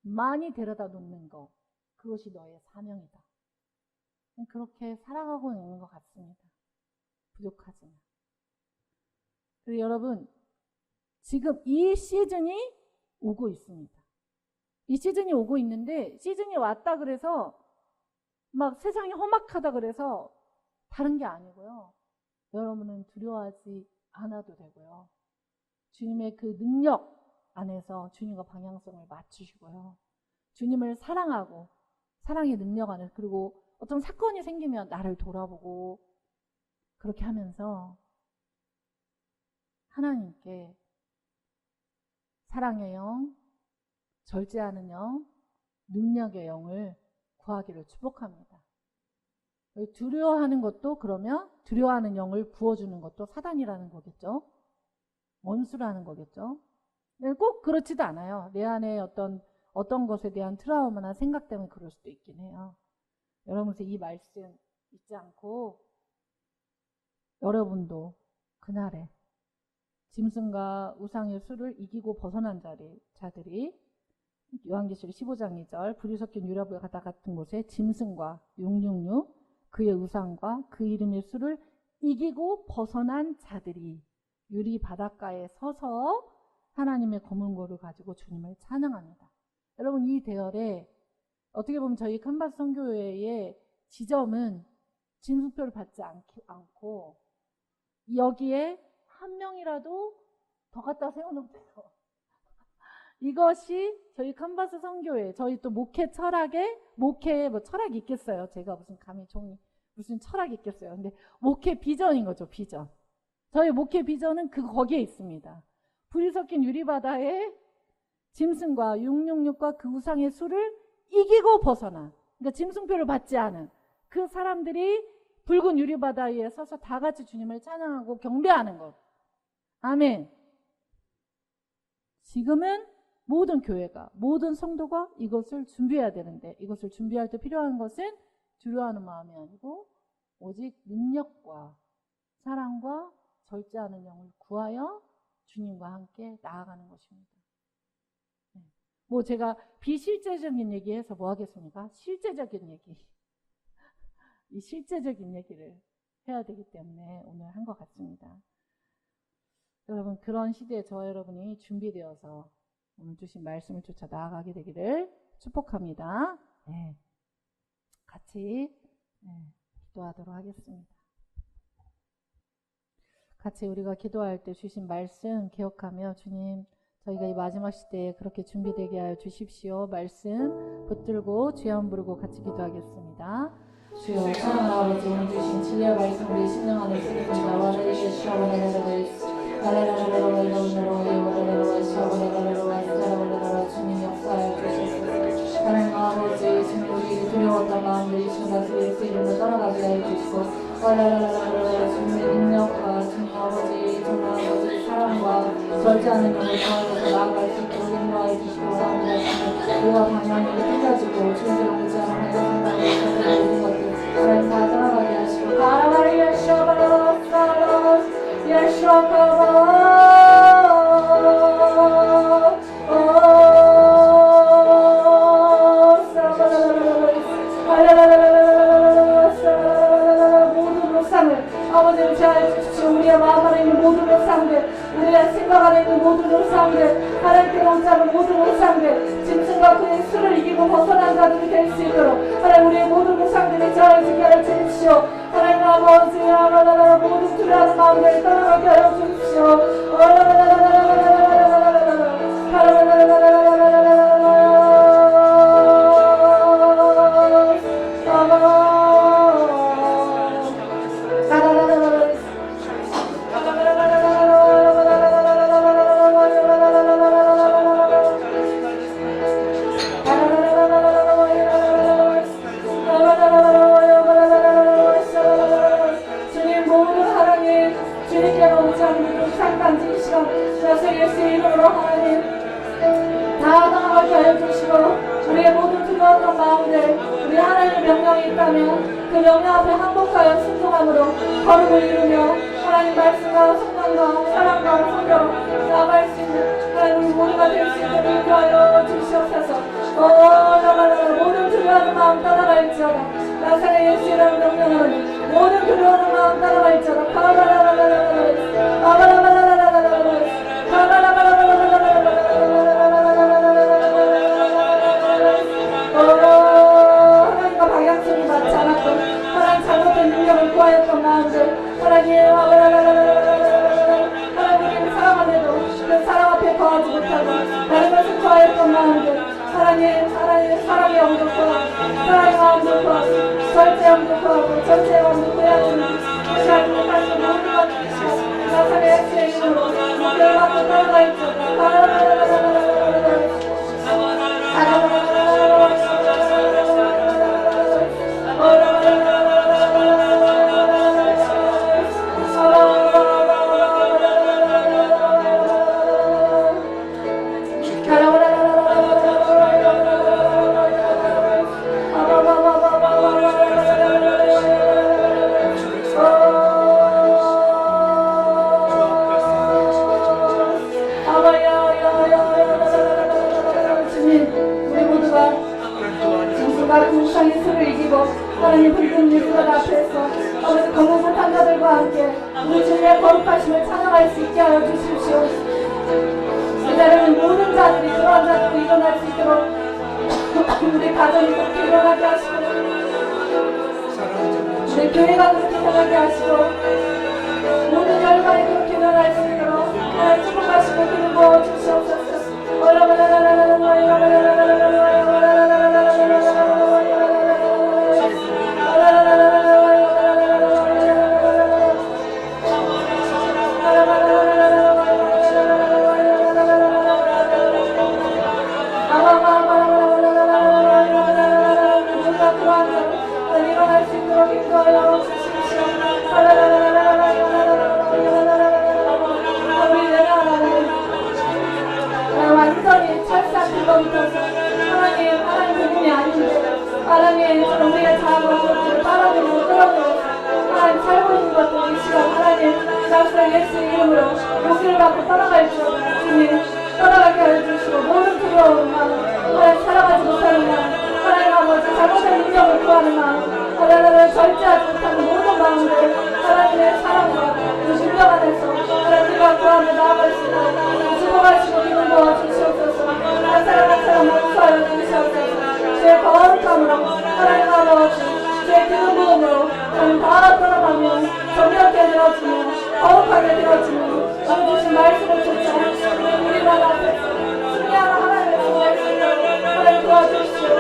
많이 데려다 놓는 것, 그것이 너의 사명이다. 그렇게 살아가고 있는 것 같습니다. 부족하지만. 그리고 여러분, 지금 이 시즌이 오고 있습니다. 이 시즌이 오고 있는데 시즌이 왔다 그래서 막 세상이 험악하다 그래서 다른 게 아니고요. 여러분은 두려워하지 않아도 되고요. 주님의 그 능력 안에서 주님과 방향성을 맞추시고요. 주님을 사랑하고 사랑의 능력 안에서, 그리고 어떤 사건이 생기면 나를 돌아보고 그렇게 하면서 하나님께 사랑의 영, 절제하는 영, 능력의 영을 구하기를 축복합니다. 두려워하는 것도 그러면 두려워하는 영을 부어주는 것도 사단이라는 거겠죠. 원수라는 거겠죠. 꼭 그렇지도 않아요. 내 안에 어떤 것에 대한 트라우마나 생각 때문에 그럴 수도 있긴 해요. 여러분께서 이 말씀 잊지 않고 여러분도 그날에 짐승과 우상의 수를 이기고 벗어난 자들이 요한계시록 15장 2절 불이 섞인 유라바다 같은 곳에 짐승과 666 그의 우상과 그 이름의 수를 이기고 벗어난 자들이 유리 바닷가에 서서 하나님의 검은고를 가지고 주님을 찬양합니다. 여러분, 이 대열에 어떻게 보면 저희 칸바스 선교회의 지점은 진수표를 받지 않고 여기에 한 명이라도 더 갖다 세워놓으면 돼요. 이것이 저희 칸바스 선교회, 저희 또 목회 철학에, 목회에 뭐 철학이 있겠어요. 제가 무슨 감히 종이 무슨 철학이 있겠어요. 근데 목회 비전인 거죠, 비전. 저희 목회 비전은 거기에 있습니다. 불이 섞인 유리바다에 짐승과 666과 그 우상의 수를 이기고 벗어나. 그러니까 짐승표를 받지 않은 그 사람들이 붉은 유리바다 위에 서서 다 같이 주님을 찬양하고 경배하는 것. 아멘. 지금은 모든 교회가, 모든 성도가 이것을 준비해야 되는데, 이것을 준비할 때 필요한 것은 두려워하는 마음이 아니고 오직 능력과 사랑과 절제하는 영을 구하여 주님과 함께 나아가는 것입니다. 뭐 제가 비실제적인 얘기해서 뭐 하겠습니까? 실제적인 얘기. 이 실제적인 얘기를 해야 되기 때문에 오늘 한 것 같습니다. 여러분, 그런 시대에 저와 여러분이 준비되어서 오늘 주신 말씀을 쫓아 나아가게 되기를 축복합니다. 네. 같이 기도하도록 하겠습니다. 같이 우리가 기도할 때 주신 말씀 기억하며, 주님, 저희가 이 마지막 시대에 그렇게 준비되게 하여 주십시오. 말씀 붙들고 주여 한번 부르고 같이 기도하겠습니다. 주여, 사랑하는 아버지, 오늘 주신 진리의 말씀 우리 심령 안에 새기고 나와내 주시옵소서. 주님 역사하여 주시옵소서. 하나님 아버지, 주님 우리 두려웠던 마음들 이 순간 예수 이름으로 떠나가게 하여 주시고, 주님의 능력과 주님 아버지, 정말 아버지 사랑과 절제하는 영을 통하여서 나아갈 수 있도록 인도하여 주시고, 감사합니다. 우리가 방향을 틀려지고 주님으로 의지하는 하나님 생각을 모든 것들 하나님 다 떠나가게 하시고, 가라바리야 샤바라사라 예수아카바 모든 묵상을 아버지를 제하여 주십시오. 우리의 마음 안에 있는 모든 묵상들, 우리의 생각 안에 있는 모든 묵상들, 하나님께로 오지 않은 모든 묵상들, 짐승과 그의 수를 이기고 벗어난 자들이 될 수 있도록 하나님 우리의 모든 묵상들이 제하여지게 하여 주십시오. 하나님 아버지, 모든 두려워하는 마음들을 떠나가게 하여 주십시오. 그 명령 앞에 항복하여 순종함으로 거룩을 이루며 하나님 말씀과 성령과 사랑과 성령 나아갈 수 있는 하나님 우리 모두가 될 수 있도록 인도하여 주시옵소서. 모든 두려워하는 마음 따라갈지어다. 나사렛 예수라는 명령은 모든 두려워하는 마음 따라갈지어다. 하나님과 방향성이 맞지 않았던 하나님 잘못된 능력을 구하였던 마음들 하나님 우리를 사랑 안에도 그 사랑 앞에 거하지 못하고 다른 것을 구하였던 마음들 하나님 사랑의 영도 구하고 사랑의 마음도 구하고 절제 영도 구하고 절제 영도 구하여주는 하나님의 다시 모든 것을 주시고 나사렛 예수의 이름으로 목표를 받고 따라가있죠. 하나님 붉은 유리바다 앞에서 아버지 검은 못한 자들과 함께 우리 주님의 거룩하심을 찬양할 수 있게 하여 주십시오. 이제는 모든 자들이 그러한 자들이 일어날 수 있도록 우리 가정이 그렇게 일어나게 하시고 우리 교회가 그렇게 일어나게 하시고 모든 열방에 그렇게 일어날 수 있도록 하나님 축복하시고 기름 부어 주시옵소서. 완전히 철사 긁어붙어서 하나님 부분이 아닌데 하나님 우리의 작은 것들을 바라보고 끌어들여서 하나님 살고 있는 것들 이 시간 하나님 나스라 예수 이름으로 용기를 받고 떠나갈지어다. 주님 떠나가게 해주시고 모든 두려운 마음 하나님 살아가지 못하는 마음 하나님 아버지 잘못된 인정을 구하는 마음 하나님을 절제하지 못하는 모든 마음들 하나님의 사랑과 그 능력 안에서 하나님과 구하며 나아갈 수 있도록 주목하시고 기름 부어 주시옵소서. 한 사람 한 사람 용서하여 주시옵소서. 주의 거룩함으로 하나님 아버지 주의 기름 부음으로 저는 다 떠나가며 정결하게 되어지며 거룩하게 되어지며 오늘 주신 말씀을 쫓아 우리 나라 앞에서 승리하는 하나님의 승리할 수 있도록 하나님 도와주시오.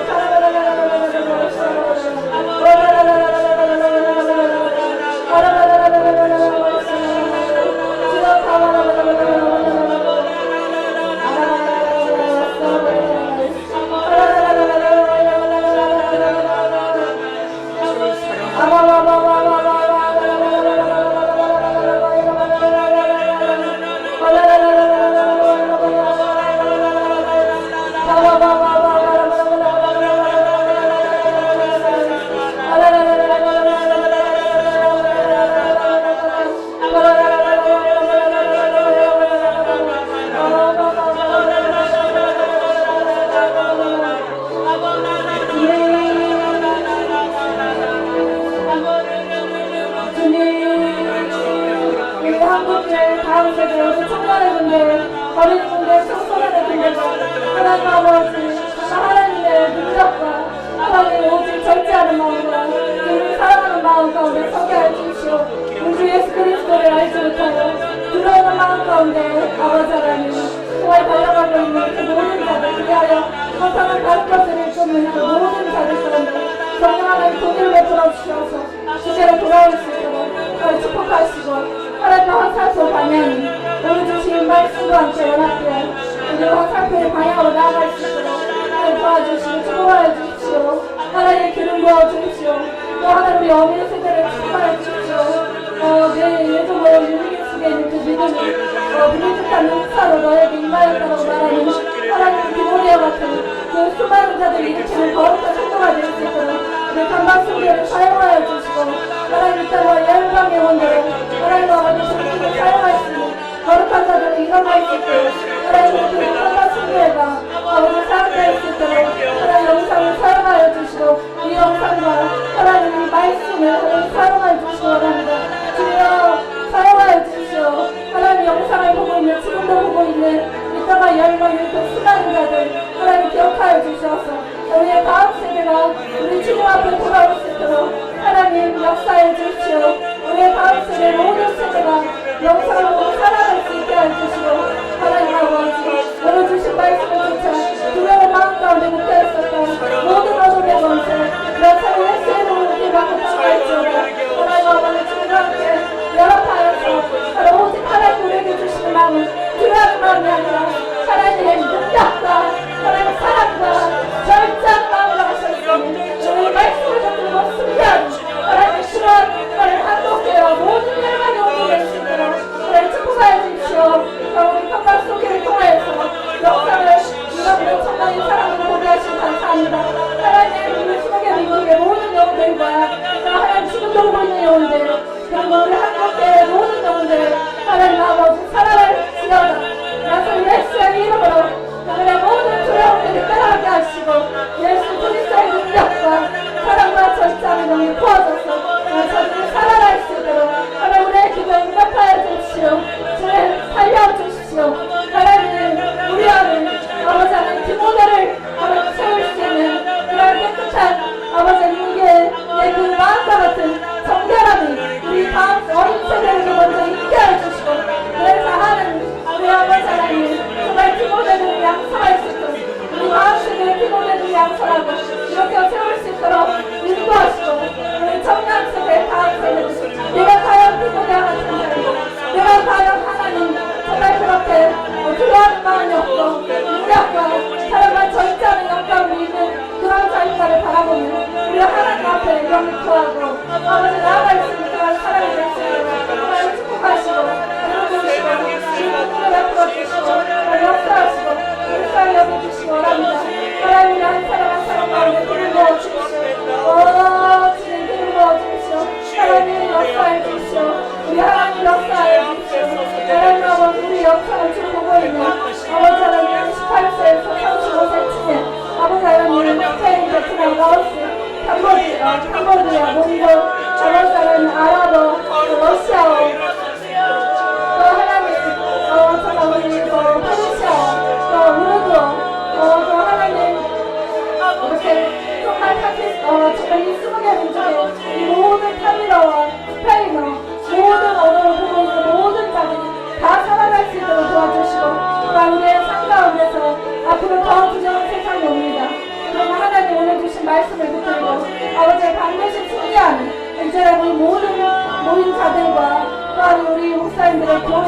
그 마음과 같은 정결함이 우리 다음 어린 세대에게 먼저 있게 해주시옵소서.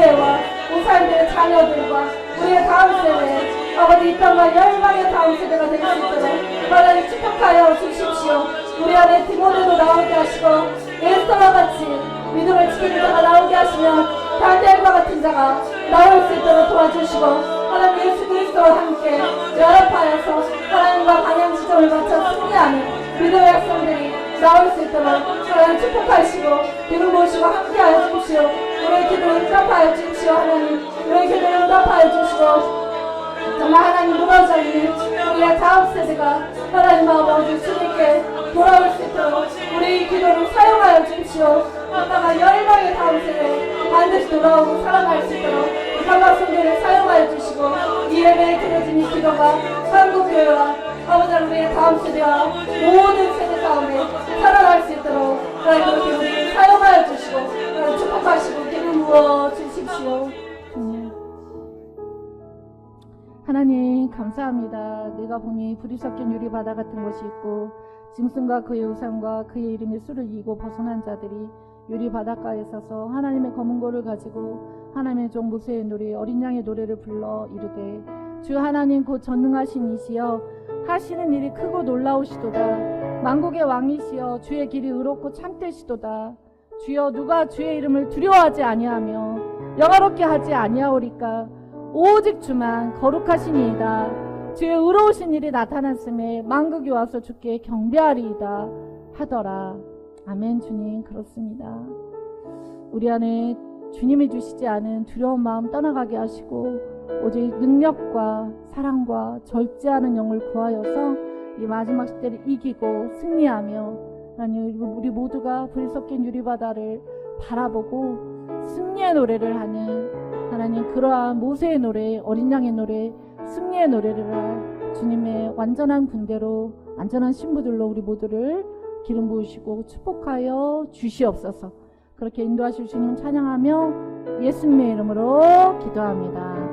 세대와 우사님들의 자녀들과 우리의 다음 세대, 아버지 이 땅과 열방의 다음 세대가 될 수 있도록 하나님 축복하여 주십시오. 우리 안에 디모데도 나오게 하시고 에스더와 같이 믿음을 지키는 자가 나오게 하시면 다니엘과 같은 자가 나올 수 있도록 도와주시고, 하나님 예수 그리스도와 함께 연합하여서 하나님과 방향 지점을 맞춰 승리하는 믿음의 학생들이 나올 수 있도록 하나님 축복하시고 기름 부으시고 함께하여 주십시오. 우리의 기도를 응답하여 주십시오. 하나님 우리의 기도를 응답하여 주시고, 정말 하나님 무너져 있는 우리의 다음 세대가 하나님 아버지 주님께 돌아올 수 있도록 우리의 기도를 사용하여 주십시오. 이따가 열방의 다음 세대 반드시 돌아오고 살아날 수 있도록 삼각성교를 사용하여 주시고, 이 예배에 드려진 이 기도가 한국교회와 아버지 우리의 다음 세대와 모든 세대 가운데 살아날 수 있도록 하나님 그렇게 우리를 사용하여 주시고 하나님 축복하시고 기름 부어 주십시오. 하나님 감사합니다. 내가 보니 불이 섞인 유리바다 같은 곳이 있고 짐승과 그의 우상과 그의 이름의 수를 이기고 벗어난 자들이 유리바닷가에 서서 하나님의 검은 고를 가지고 하나님의 종 모세의 노래 어린 양의 노래를 불러 이르되, 주 하나님 곧 전능하신 이시여 하시는 일이 크고 놀라우시도다. 만국의 왕이시여 주의 길이 의롭고 참되시도다. 주여 누가 주의 이름을 두려워하지 아니하며 영화롭게 하지 아니하오리까. 오직 주만 거룩하시니이다. 주의 의로우신 일이 나타났음에 만국이 와서 주께 경배하리이다 하더라. 아멘. 주님 그렇습니다. 우리 안에 주님이 주시지 않은 두려운 마음 떠나가게 하시고 오직 능력과 사랑과 절제하는 영을 구하여서 이 마지막 시대를 이기고 승리하며 하나님 우리 모두가 불이 섞인 유리바다를 바라보고 승리의 노래를 하는 하나님 그러한 모세의 노래, 어린 양의 노래, 승리의 노래를 할 주님의 완전한 군대로 안전한 신부들로 우리 모두를 기름 부으시고 축복하여 주시옵소서. 그렇게 인도하실 주님 찬양하며 예수님의 이름으로 기도합니다.